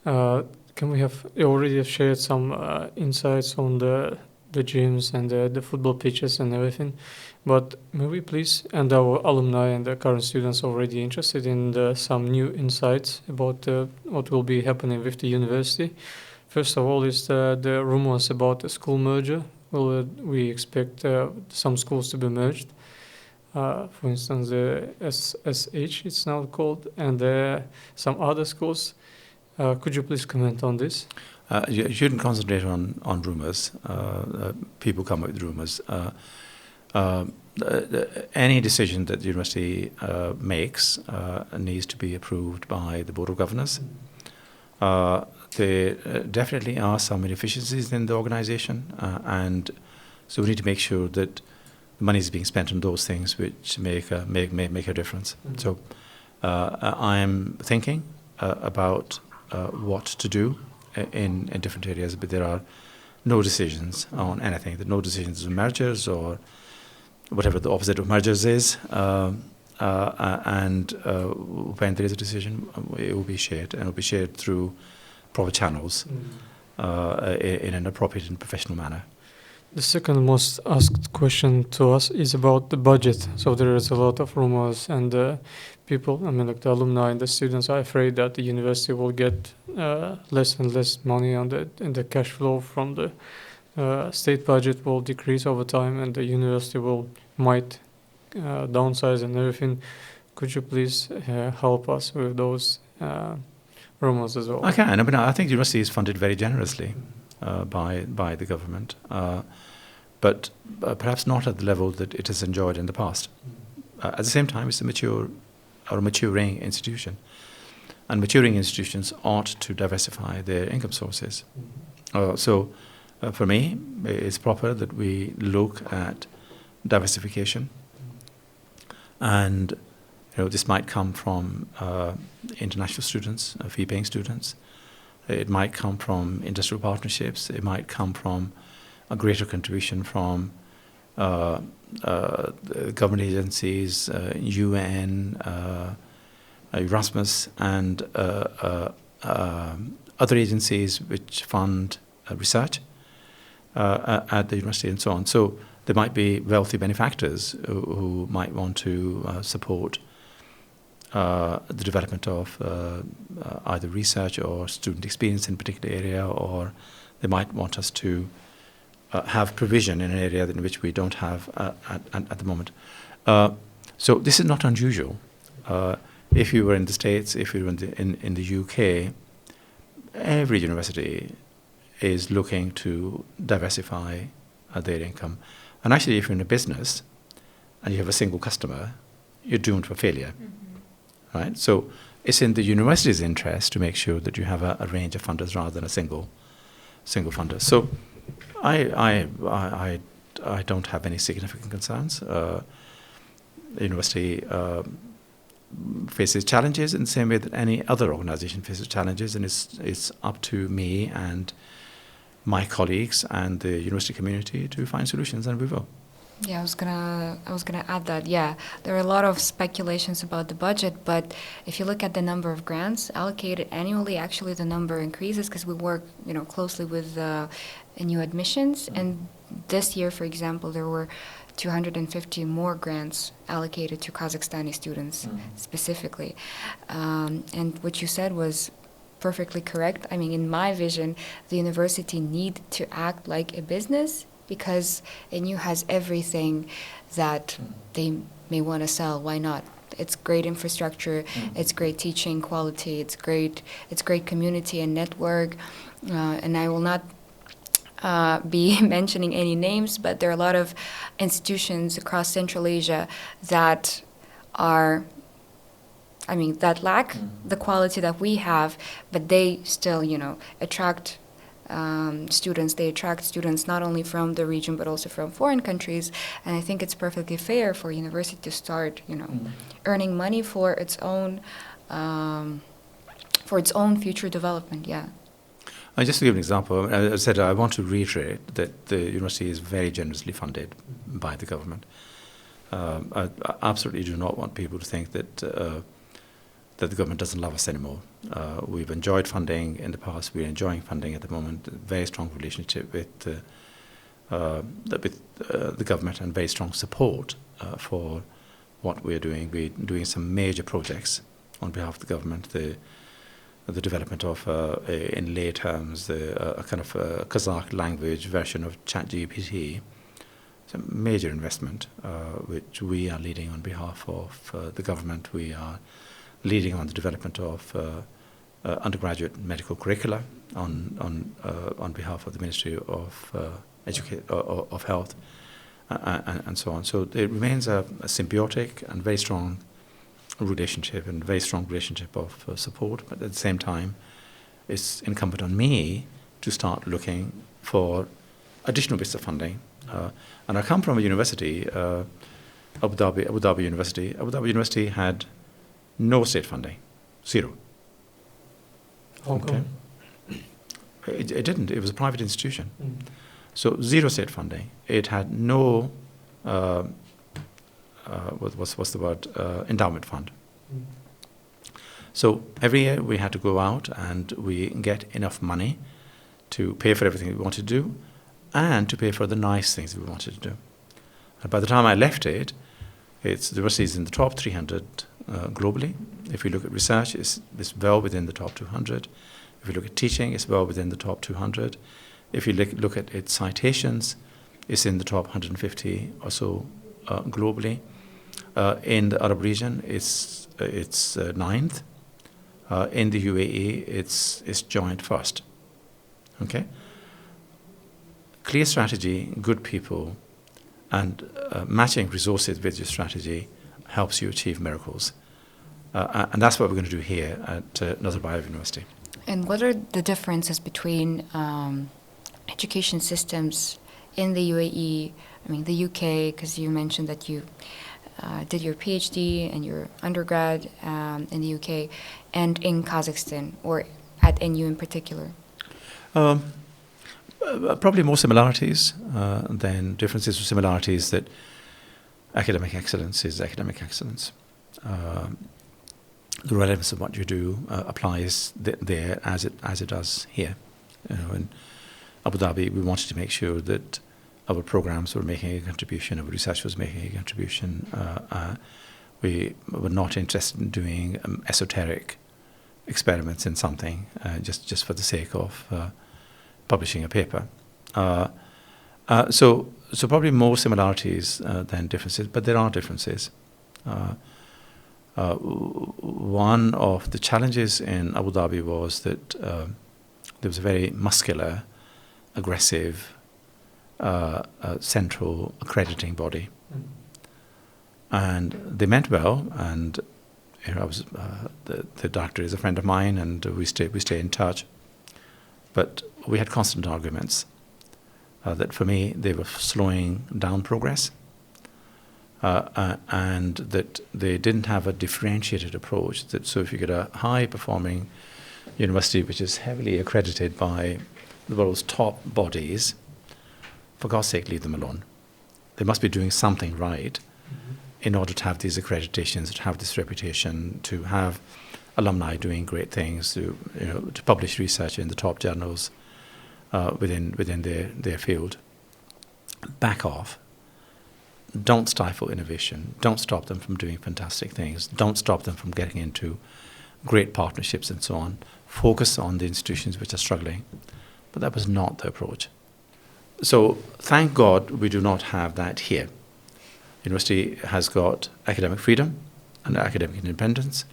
you already have shared some insights on the gyms and the football pitches and everything, but maybe please, and our alumni and the current students already interested in some new insights about what will be happening with the university. First of all is the rumors about the school merger. Will we expect some schools to be merged? For instance, the SSH it's now called, and some other schools. Could you please comment on this? You shouldn't concentrate on rumors. People come up with rumors. Any decision that the university makes needs to be approved by the Board of Governors. There definitely are some inefficiencies in the organization, and so we need to make sure that the money is being spent on those things which make a difference. Mm-hmm. So I am thinking about what to do in different areas, but there are no decisions on anything. There are no decisions on mergers or whatever the opposite of mergers is. And when there is a decision, it will be shared, and it will be shared through proper channels in an appropriate and professional manner. The second most asked question to us is about the budget. So there is a lot of rumors, and people, like the alumni and the students, are afraid that the university will get less and less money and the cash flow from the state budget will decrease over time, and the university might downsize and everything. Could you please help us with those rumors as well. I can. I mean, I think the university is funded very generously by the government, but perhaps not at the level that it has enjoyed in the past. At the same time, it's a maturing institution, and maturing institutions ought to diversify their income sources. So, for me, it's proper that we look at diversification, and this might come from international students, fee-paying students. It might come from industrial partnerships. It might come from a greater contribution from government agencies, UN, Erasmus, and other agencies which fund research at the university and so on. So there might be wealthy benefactors who might want to support the development of either research or student experience in a particular area, or they might want us to have provision in an area in which we don't have at the moment. So this is not unusual. If you were in the States, if you were in the UK, every university is looking to diversify their income. And actually, if you're in a business and you have a single customer, you're doomed for failure. Right? So it's in the university's interest to make sure that you have a range of funders rather than a single funder. So I don't have any significant concerns. The university faces challenges in the same way that any other organization faces challenges, and it's up to me and my colleagues and the university community to find solutions, and we will. Yeah, I was gonna add that. Yeah, there are a lot of speculations about the budget, but if you look at the number of grants allocated annually, actually the number increases because we work, closely with new admissions. And this year, for example, there were 250 more grants allocated to Kazakhstani students specifically. And what you said was perfectly correct. I mean, in my vision, the university need to act like a business, because NU has everything that they may want to sell. Why not? It's great infrastructure, it's great teaching quality, it's great community and network. And I will not be mentioning any names, but there are a lot of institutions across Central Asia that that lack the quality that we have, but they still, attract students. They attract students not only from the region but also from foreign countries, and I think it's perfectly fair for a university to start, earning money for its own future development. Yeah. Just to give an example, as I said, I want to reiterate that the university is very generously funded by the government. I absolutely do not want people to think that the government doesn't love us anymore. We've enjoyed funding in the past. We're enjoying funding at the moment. Very strong relationship with the government, and very strong support for what we're doing. We're doing some major projects on behalf of the government. The development of, in lay terms, a kind of Kazakh language version of ChatGPT. It's a major investment which we are leading on behalf of the government. We are leading on the development of undergraduate medical curricula on behalf of the Ministry of of Health and so on. So it remains a symbiotic and very strong relationship, and very strong relationship of support. But at the same time, it's incumbent on me to start looking for additional bits of funding. And I come from a university, Abu Dhabi University. Abu Dhabi University had no state funding, zero. Okay. It didn't. It was a private institution. So zero state funding. It had no, what's the word, endowment fund. So every year we had to go out and we get enough money to pay for everything we wanted to do, and to pay for the nice things we wanted to do. And by the time I left it, the university is in the top 300 globally. If you look at research, it's well within the top 200. If you look at teaching, it's well within the top 200. If you look at its citations, it's in the top 150 or so globally. In the Arab region, it's ninth. In the UAE, it's joint first. Okay? Clear strategy, good people, and matching resources with your strategy helps you achieve miracles. And that's what we're going to do here at Nazarbayev University. And what are the differences between education systems in the UAE, I mean the UK, because you mentioned that you did your PhD and your undergrad in the UK, and in Kazakhstan, or at NU in particular? Probably more similarities than differences, or similarities that academic excellence is academic excellence. The relevance of what you do applies there as it does here. In Abu Dhabi, we wanted to make sure that our programs were making a contribution, our research was making a contribution. We were not interested in doing esoteric experiments in something just for the sake of publishing a paper. So probably more similarities than differences, but there are differences. One of the challenges in Abu Dhabi was that there was a very muscular, aggressive, central accrediting body, and they meant well. And I was the doctor is a friend of mine, and we stay in touch. But we had constant arguments that for me they were slowing down progress. And that they didn't have a differentiated approach. So if you get a high-performing university which is heavily accredited by the world's top bodies, for God's sake, leave them alone. They must be doing something right in order to have these accreditations, to have this reputation, to have alumni doing great things, to publish research in the top journals within their field. Back off. Don't stifle innovation. Don't stop them from doing fantastic things. Don't stop them from getting into great partnerships and so on. Focus on the institutions which are struggling. But that was not the approach. So thank God we do not have that here. University has got academic freedom and academic independence.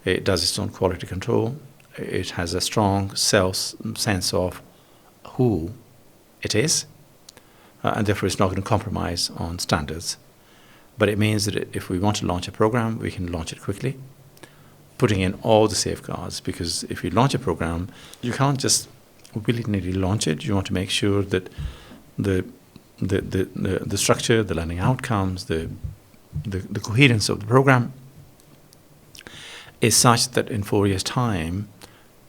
It does its own quality control. It has a strong sense of who it is. And therefore it's not going to compromise on standards. But it means that if we want to launch a program, we can launch it quickly, putting in all the safeguards, because if you launch a program, you can't just willy-nilly launch it. You want to make sure that the structure, the learning outcomes, the coherence of the program is such that in 4 years' time,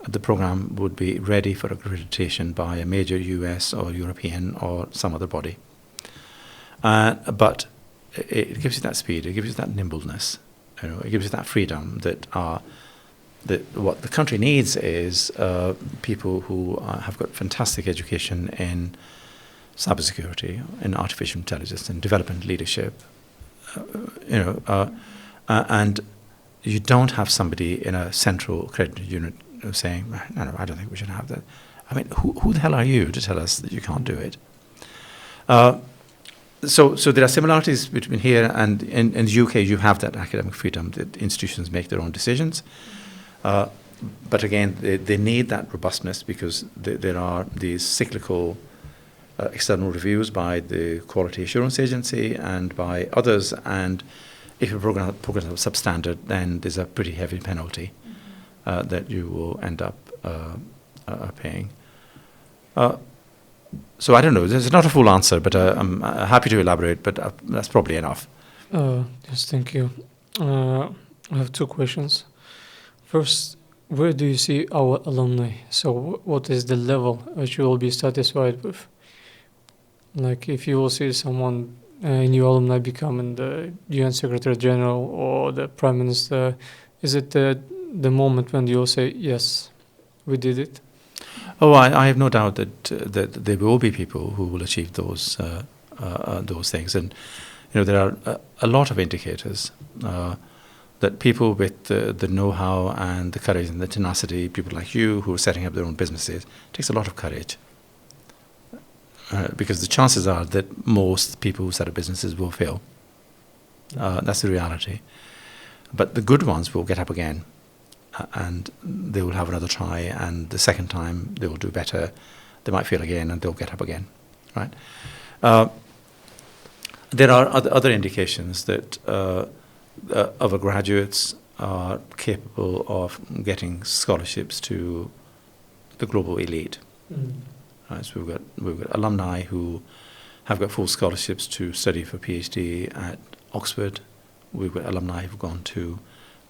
the program would be ready for accreditation by a major US or European or some other body. But it gives you that speed, it gives you that nimbleness, it gives you that freedom that what the country needs is people who have got fantastic education in cybersecurity, in artificial intelligence, in development leadership, and you don't have somebody in a central accredited unit saying, no, I don't think we should have that. I mean, who the hell are you to tell us that you can't do it? So there are similarities between here and in the UK. You have that academic freedom. The institutions make their own decisions. But again, they need that robustness because there are these cyclical external reviews by the Quality Assurance Agency and by others. And if your program is substandard, then there's a pretty heavy penalty that you will end up paying. So I don't know. There's not a full answer, but I'm happy to elaborate. But that's probably enough. Yes, thank you. I have two questions. First, where do you see our alumni? So what is the level which you will be satisfied with? Like if you will see someone, a new alumni becoming the UN Secretary General or the Prime Minister, is it the moment when you'll say, yes, we did it? Oh, I have no doubt that there will be people who will achieve those things. And there are a lot of indicators that people with the know-how and the courage and the tenacity, people like you who are setting up their own businesses, it takes a lot of courage. Because the chances are that most people who set up businesses will fail. That's the reality. But the good ones will get up again. and they will have another try, and the second time they will do better. They might fail again, and they'll get up again, right? There are other indications that our graduates are capable of getting scholarships to the global elite. Right, so we've got alumni who have got full scholarships to study for PhD at Oxford. We've got alumni who've gone to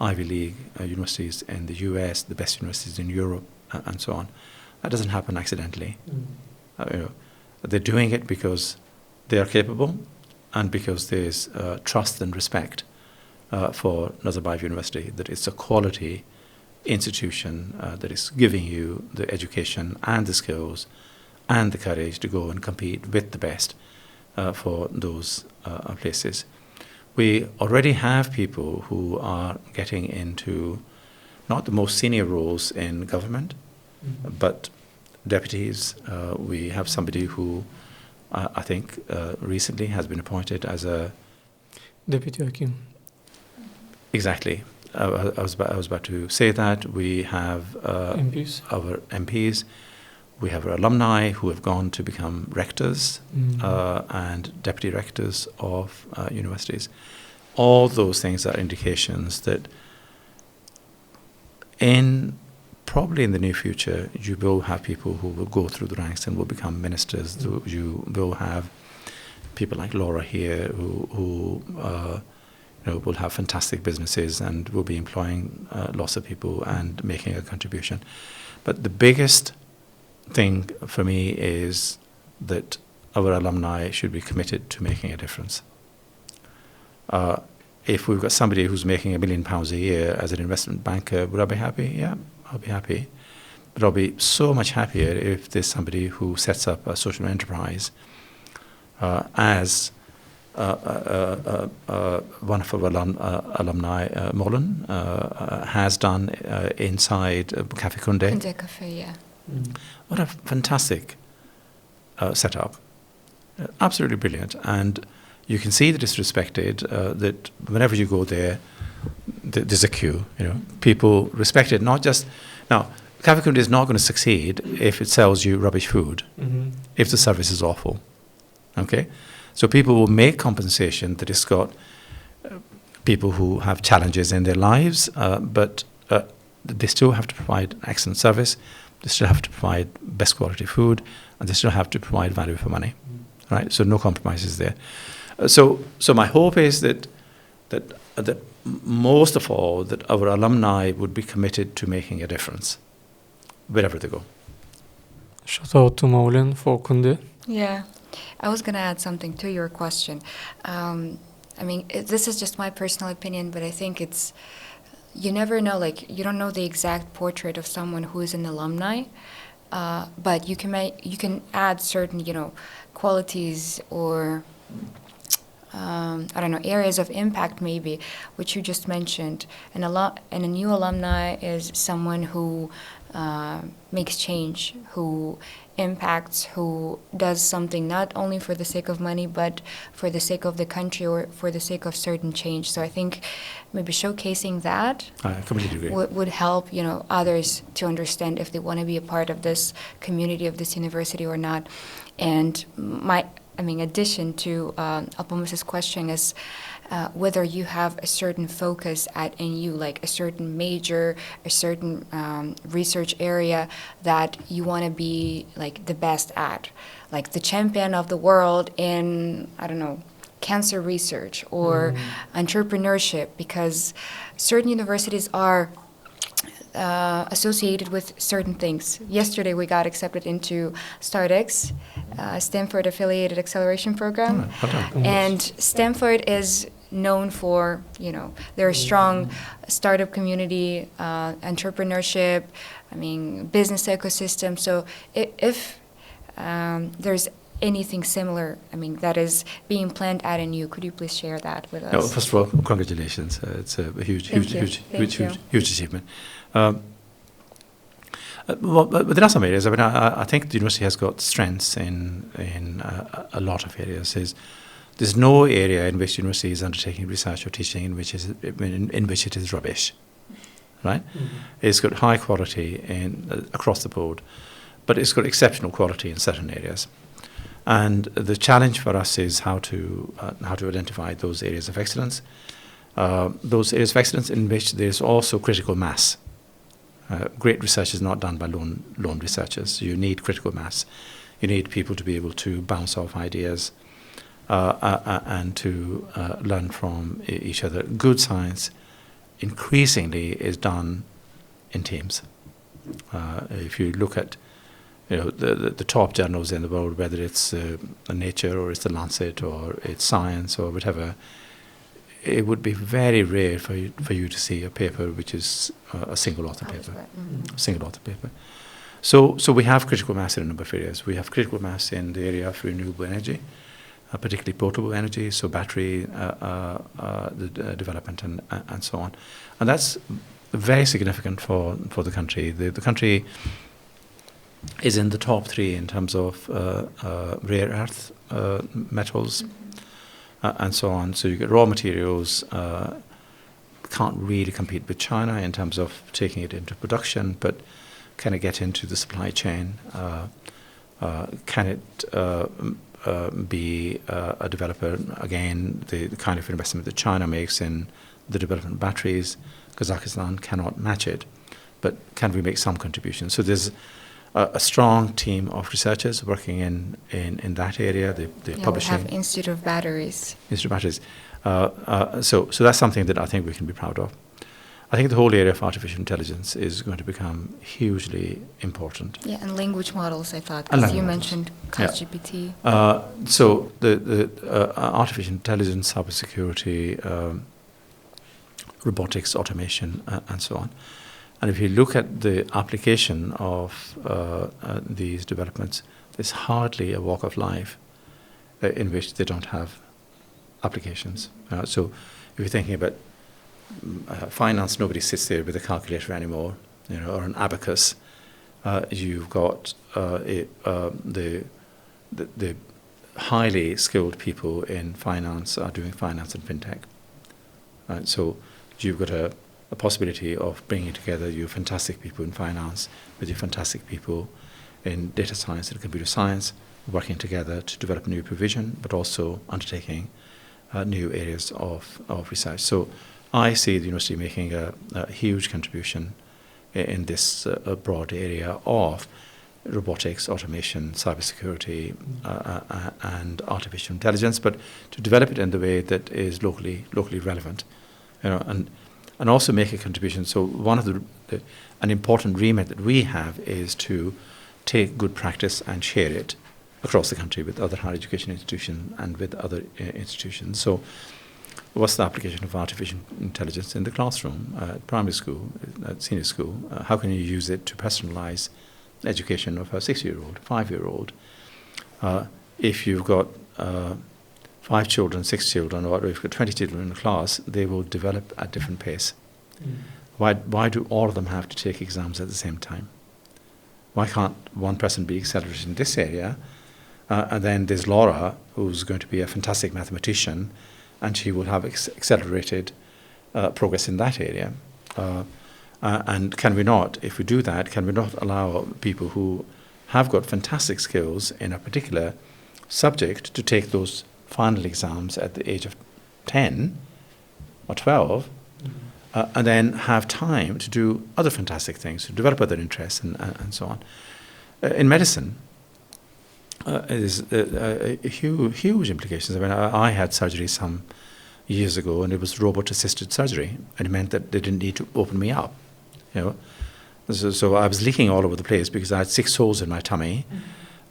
Ivy League universities in the US, the best universities in Europe, and so on. That doesn't happen accidentally. They're doing it because they are capable and because there's trust and respect for Nazarbayev University, that it's a quality institution that is giving you the education and the skills and the courage to go and compete with the best for those places. We already have people who are getting into not the most senior roles in government, but deputies. We have somebody who I think recently has been appointed as a Deputy Hakim. Exactly. I was about to say that. We have MPs. Our MPs. We have our alumni who have gone to become rectors and deputy rectors of universities. All those things are indications that probably in the near future, you will have people who will go through the ranks and will become ministers. You will have people like Laura here who will have fantastic businesses and will be employing lots of people and making a contribution. But the biggest thing for me is that our alumni should be committed to making a difference. If we've got somebody who's making £1 million a year as an investment banker, would I be happy? Yeah, I'll be happy. But I'll be so much happier if there's somebody who sets up a social enterprise as one of our alumni, Molan, has done inside Cafe Kunde. Kunde Cafe, yeah. What a fantastic setup. Absolutely brilliant. And you can see that it's respected, that whenever you go there, there's a queue. People respect it, not just... Now, Cafe Kunde is not going to succeed if it sells you rubbish food, if the service is awful. Okay? So people will make compensation that has got people who have challenges in their lives, but they still have to provide excellent service, they still have to provide best quality food, and they still have to provide value for money. Right? So no compromises there. So my hope is that most of all, that our alumni would be committed to making a difference wherever they go. Shout out to Maulen for Kunde. Yeah. I was going to add something to your question. This is just my personal opinion, but I think it's, you never know, you don't know the exact portrait of someone who is an alumni, but you can add certain, qualities or, areas of impact maybe, which you just mentioned. And a new alumni is someone who makes change, who impacts, who does something not only for the sake of money, but for the sake of the country or for the sake of certain change. So I think maybe showcasing that I completely agree. would help, others to understand if they want to be a part of this community, of this university or not. And addition to Alpamys' question is whether you have a certain focus at NU, like a certain major, a certain research area that you want to be like the best at, like the champion of the world in, cancer research or entrepreneurship, because certain universities are associated with certain things. Yesterday we got accepted into StartX, Stanford affiliated acceleration program, and Stanford is known for, their strong startup community, entrepreneurship, business ecosystem. So if there's anything similar, that is being planned at NU, could you please share that with us? No, first of all, congratulations. It's a huge achievement. But there are some areas. I think the university has got strengths in a lot of areas. There's no area in which the university is undertaking research or teaching in which it is rubbish. right? It's got high quality across the board, but it's got exceptional quality in certain areas. And the challenge for us is how to identify those areas of excellence. Those areas of excellence in which there's also critical mass. Great research is not done by lone researchers. You need critical mass. You need people to be able to bounce off ideas and to learn from each other. Good science increasingly is done in teams. If you look at the top journals in the world, whether it's Nature or it's the Lancet or it's Science or whatever, it would be very rare for you to see a paper which is a single author paper. Single author paper. So we have critical mass in a number of areas. We have critical mass in the area of renewable energy, particularly portable energy, so battery the development and so on. And that's very significant for the country. The country is in the top 3 in terms of rare earth metals and so on. So you get raw materials, can't really compete with China in terms of taking it into production, but can it get into the supply chain? Can it be a developer? Again, the kind of investment that China makes in the development of batteries, Kazakhstan cannot match it, but can we make some contribution? So there's a strong team of researchers working in that area. They're publishing. We have Institute of Batteries. Institute of Batteries. So that's something that I think we can be proud of. I think the whole area of artificial intelligence is going to become hugely important. Yeah, and language models, I thought, because you mentioned ChatGPT. So the artificial intelligence, cybersecurity, robotics, automation, and so on. And if you look at the application of these developments, there's hardly a walk of life in which they don't have applications. So if you're thinking about finance, nobody sits there with a calculator anymore, or an abacus. You've got the highly skilled people in finance are doing finance and fintech. So you've got a possibility of bringing together your fantastic people in finance with your fantastic people in data science and computer science, working together to develop new provision, but also undertaking new areas of research. So I see the university making a huge contribution in this broad area of robotics, automation, cybersecurity, and artificial intelligence, but to develop it in the way that is locally relevant, and also make a contribution. So one of an important remit that we have is to take good practice and share it across the country with other higher education institutions and with other institutions. So what's the application of artificial intelligence in the classroom, at primary school, at senior school? How can you use it to personalize education of a 6-year-old, 5-year-old? If you've got 5 children, 6 children, or if you've got 20 children in a class, they will develop at different pace. Why do all of them have to take exams at the same time? Why can't one person be accelerated in this area, and then there's Laura, who's going to be a fantastic mathematician, and she will have accelerated progress in that area. And can we not, if we do that, can we not allow people who have got fantastic skills in a particular subject to take those final exams at the age of 10 or 12, and then have time to do other fantastic things, to develop other interests and so on. In medicine, there's huge implications. I mean, I had surgery some years ago, and it was robot-assisted surgery, and it meant that they didn't need to open me up. So I was leaking all over the place because I had 6 holes in my tummy,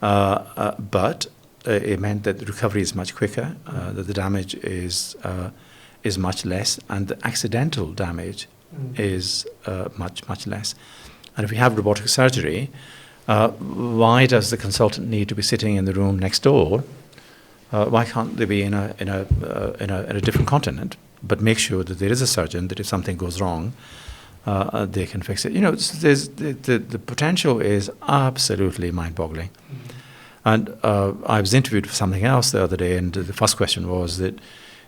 but it meant that the recovery is much quicker, that the damage is much less, and the accidental damage is much less. And if we have robotic surgery, why does the consultant need to be sitting in the room next door? Why can't they be in a different continent, but make sure that there is a surgeon, that if something goes wrong, they can fix it? The potential is absolutely mind-boggling. And I was interviewed for something else the other day, and the first question was that,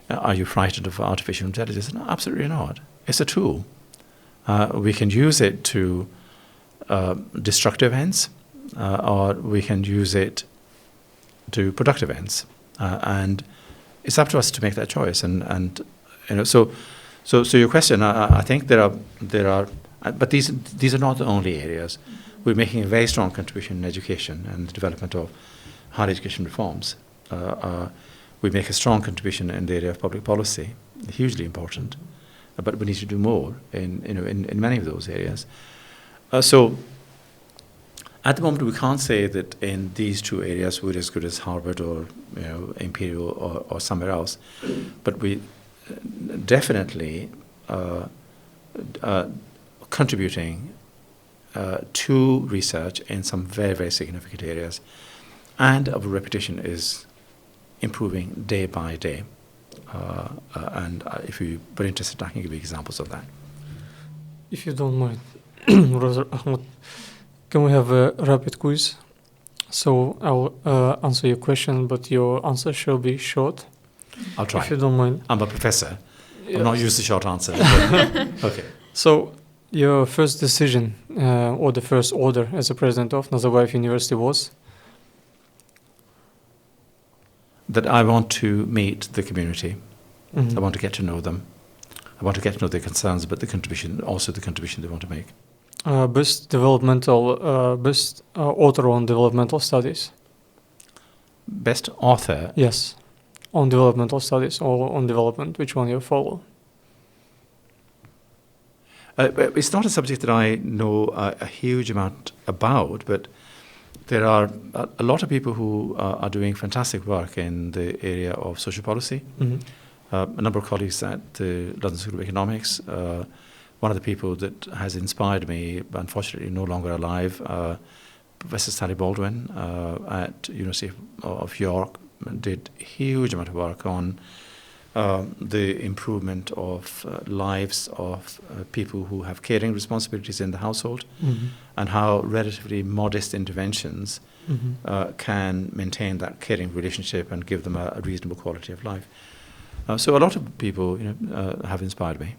are you frightened of artificial intelligence? No, absolutely not. It's a tool. We can use it to destructive ends, or we can use it to productive ends, and it's up to us to make that choice. And so your question, I think there are, but these are not the only areas. We're making a very strong contribution in education and the development of higher education reforms. We make a strong contribution in the area of public policy, hugely important, but we need to do more in many of those areas. So at the moment, we can't say that in these two areas we're as good as Harvard or Imperial or somewhere else, but we definitely contributing to research in some very, very significant areas, and our reputation is improving day by day. And if you were interested, I can give you examples of that. If you don't mind, Waqar Ahmad, can we have a rapid quiz? So I'll answer your question, but your answer shall be short. I'll try. If you don't mind. I'm a professor. Yes. I'm not used to short answers. Okay. So your first decision or the first order as a president of Nazarbayev University was? That I want to meet the community. Mhm. I want to get to know them. I want to get to know their concerns, but the contribution they want to make. Best author on developmental studies. Best author. Yes, on developmental studies or on development. Which one you follow? It's not a subject that I know a huge amount about, but there are a lot of people who are doing fantastic work in the area of social policy. Mm-hmm. A number of colleagues at the London School of Economics. One of the people that has inspired me, unfortunately no longer alive, Professor Sally Baldwin at University of York, did a huge amount of work on the improvement of lives of people who have caring responsibilities in the household, Mm-hmm. and how relatively modest interventions Mm-hmm. can maintain that caring relationship and give them a reasonable quality of life. So a lot of people have inspired me.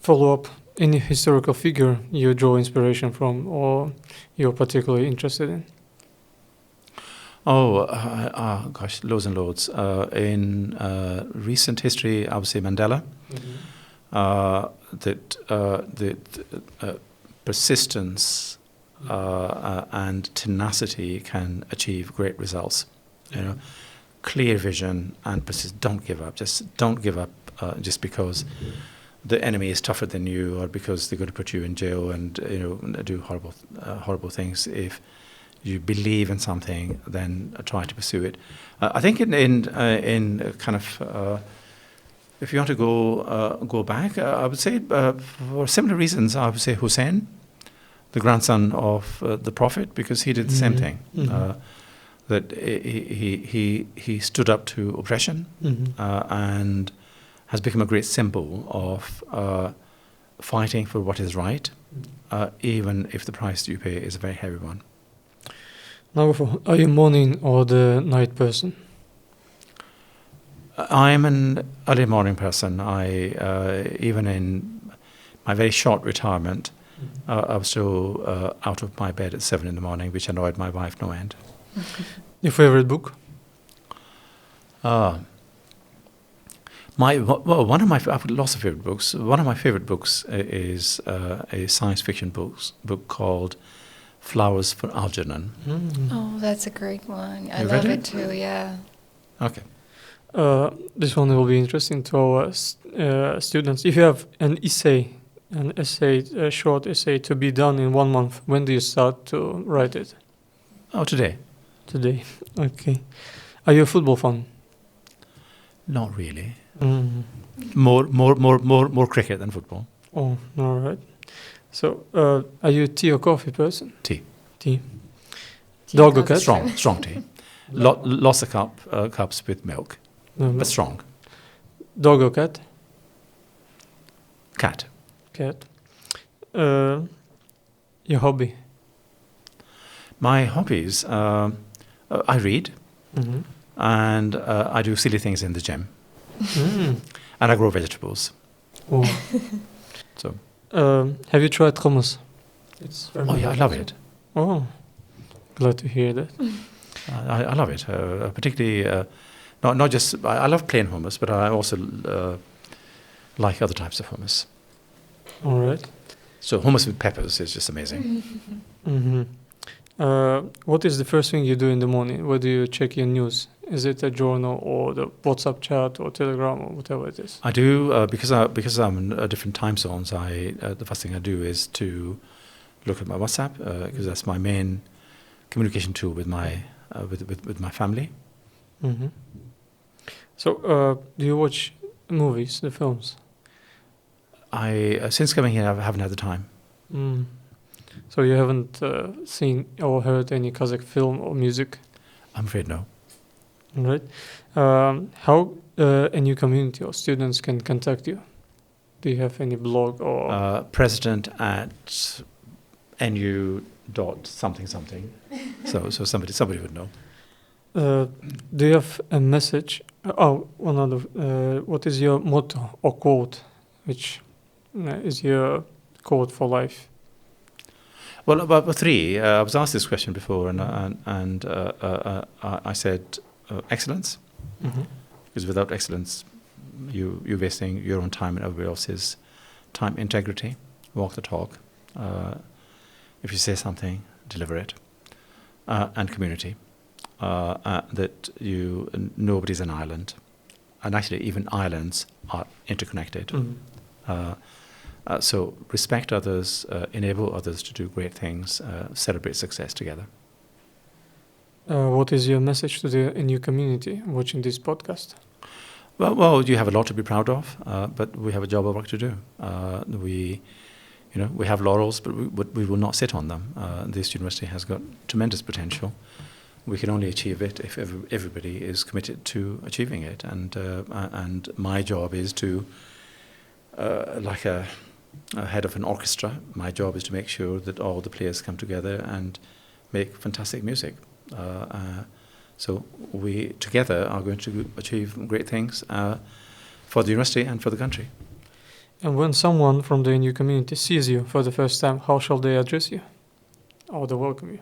Follow up, any historical figure you draw inspiration from or you're particularly interested in? Gosh, loads and loads. In recent history, I would say Mandela. The persistence and tenacity can achieve great results. Clear vision and persist. Don't give up. Just don't give up. Just because the enemy is tougher than you, or because they're going to put you in jail and do horrible things. If you believe in something, then try to pursue it. I think in kind of if you want to go back, I would say for similar reasons, I would say Hussein, the grandson of the Prophet, because he did the same thing. That he stood up to oppression and has become a great symbol of fighting for what is right, even if the price you pay is a very heavy one. Now, are you morning or the night person? I'm an early morning person. I even in my very short retirement, I was still out of my bed at 7 in the morning, which annoyed my wife no end. Your favorite book? I've lots of favorite books. One of my favorite books is a science fiction book called Flowers for Algernon. Oh, that's a great one. I You love read it too, yeah. Okay. This one will be interesting to our students. If you have an short essay to be done in 1 month, when do you start to write it? Oh, today? Today. Okay. Are you a football fan? Not really. Mm. More cricket than football. Oh, all right. So, are you a tea or coffee person? Tea. Tea. Dog or cat? Strong tea. Lots of cups with milk, but strong. Dog or cat? Cat. Cat. Your hobby? My hobbies, I read, and I do silly things in the gym, and I grow vegetables. Oh. So. Have you tried hummus? Oh yeah, I love it. Oh, glad to hear that. I love it, particularly not just. I love plain hummus, but I also like other types of hummus. All right. So hummus with peppers is just amazing. Mm-hmm. What is the first thing you do in the morning? Where do you check your news? Is it a journal or the WhatsApp chat or Telegram or whatever it is? I do because I'm in different time zones. The first thing I do is to look at my WhatsApp because that's my main communication tool with my family. Mm-hmm. So, do you watch movies, the films? Since coming here, I haven't had the time. Mm. So you haven't seen or heard any Kazakh film or music? I'm afraid no. All right. How a new community or students can contact you? Do you have any blog or? President at NU dot something. So somebody would know. Do you have a message? What is your motto or quote, which is your quote for life? Well, about three. I was asked this question before, and I said excellence, because without excellence, you're wasting your own time and everybody else's time. Integrity, walk the talk. If you say something, deliver it, and community. That nobody's an island, and actually even islands are interconnected. Mm-hmm. So respect others, enable others to do great things, celebrate success together. What is your message to the new community watching this podcast? Well, you have a lot to be proud of, but we have a job of work to do. We have laurels, but we will not sit on them. This university has got tremendous potential. We can only achieve it if everybody is committed to achieving it. And my job is to, like a head of an orchestra, my job is to make sure that all the players come together and make fantastic music. So we together are going to achieve great things for the university and for the country. And when someone from the new community sees you for the first time, how shall they address you? Or they welcome you?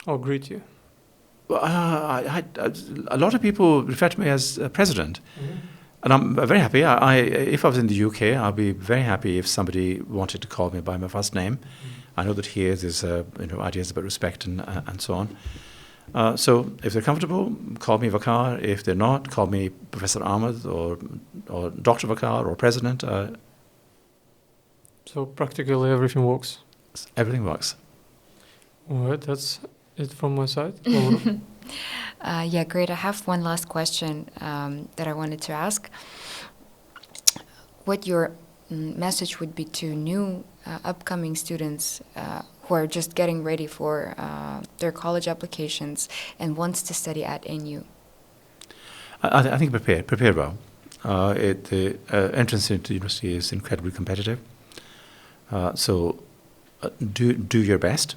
Or greet you? Well, a lot of people refer to me as president. Mm-hmm. And I'm very happy. If I was in the UK, I'd be very happy if somebody wanted to call me by my first name. Mm-hmm. I know that here there's ideas about respect and so on. So if they're comfortable, call me Waqar. If they're not, call me Professor Ahmad or Dr. Waqar or President. So practically everything works? Everything works. All right, that's it from my side. Yeah, great. I have one last question that I wanted to ask. What your message would be to new upcoming students who are just getting ready for their college applications and wants to study at NU? I think prepare well. The entrance into the university is incredibly competitive. So do your best.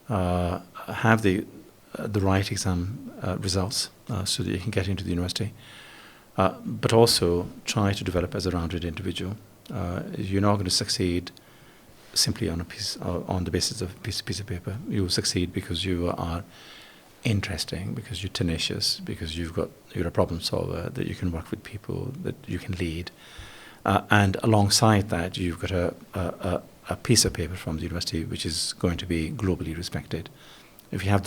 Have the right exam results so that you can get into the university, but also try to develop as a rounded individual. You're not going to succeed simply on the basis of a piece of paper. You will succeed because you are interesting, because you're tenacious, because you're a problem solver, that you can work with people, that you can lead, and alongside that you've got a piece of paper from the university which is going to be globally respected. If you have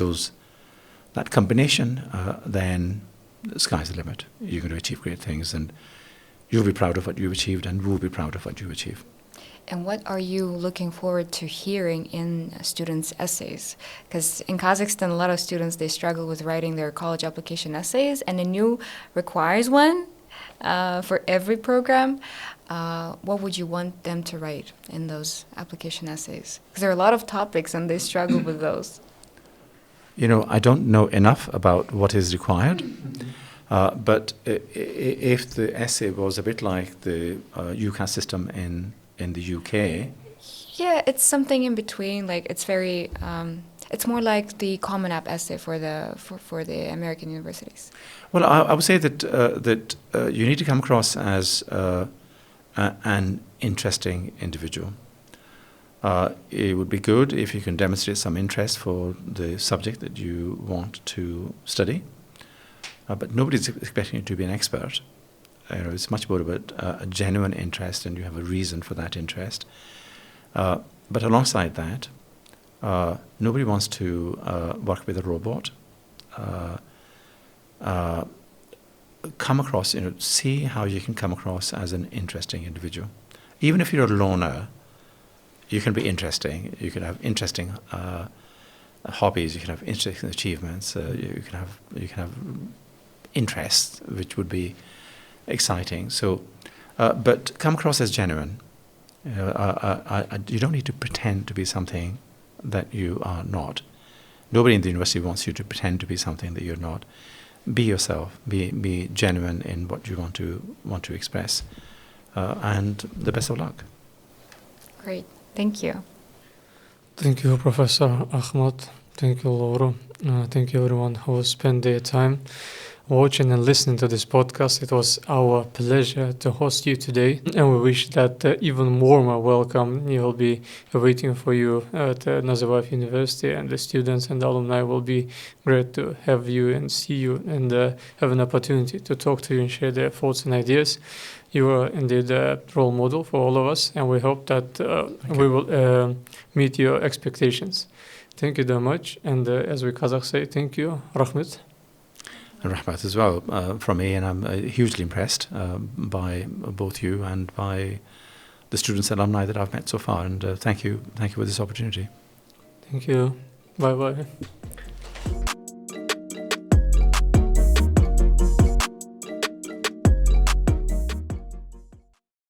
that combination, then the sky's the limit. You're going to achieve great things, and you'll be proud of what you've achieved, and we'll be proud of what you achieve. And what are you looking forward to hearing in students' essays? Because in Kazakhstan, a lot of students, they struggle with writing their college application essays, and NU requires one for every program. What would you want them to write in those application essays? Because there are a lot of topics, and they struggle with those. I don't know enough about what is required, but if the essay was a bit like the UCAS system in the UK. Yeah, it's something in between. Like it's very, it's more like the Common App essay for the American universities. Well, I would say that you need to come across as an interesting individual. It would be good if you can demonstrate some interest for the subject that you want to study, but nobody's expecting you to be an expert. It's much more about a genuine interest, and you have a reason for that interest. But alongside that, nobody wants to work with a robot. Come across, see how you can come across as an interesting individual. Even if you're a loner, you can be interesting. You can have interesting hobbies. You can have interesting achievements. You can have interests, which would be exciting. So, but come across as genuine. You don't need to pretend to be something that you are not. Nobody in the university wants you to pretend to be something that you're not. Be yourself. Be genuine in what you want to express, and the best of luck. Great. Thank you. Thank you, Professor Ahmad. Thank you, Laura. Thank you, everyone who spent their time watching and listening to this podcast. It was our pleasure to host you today, and we wish that even warmer welcome will be waiting for you at Nazarbayev University, and the students and the alumni will be great to have you and see you and have an opportunity to talk to you and share their thoughts and ideas. You are indeed a role model for all of us, and we hope that we will meet your expectations. Thank you very much, and as we Kazakhs say, thank you, Rahmat. And Rahmat as well from me, and I'm hugely impressed by both you and by the students and alumni that I've met so far, and thank you for this opportunity. Thank you. Bye-bye.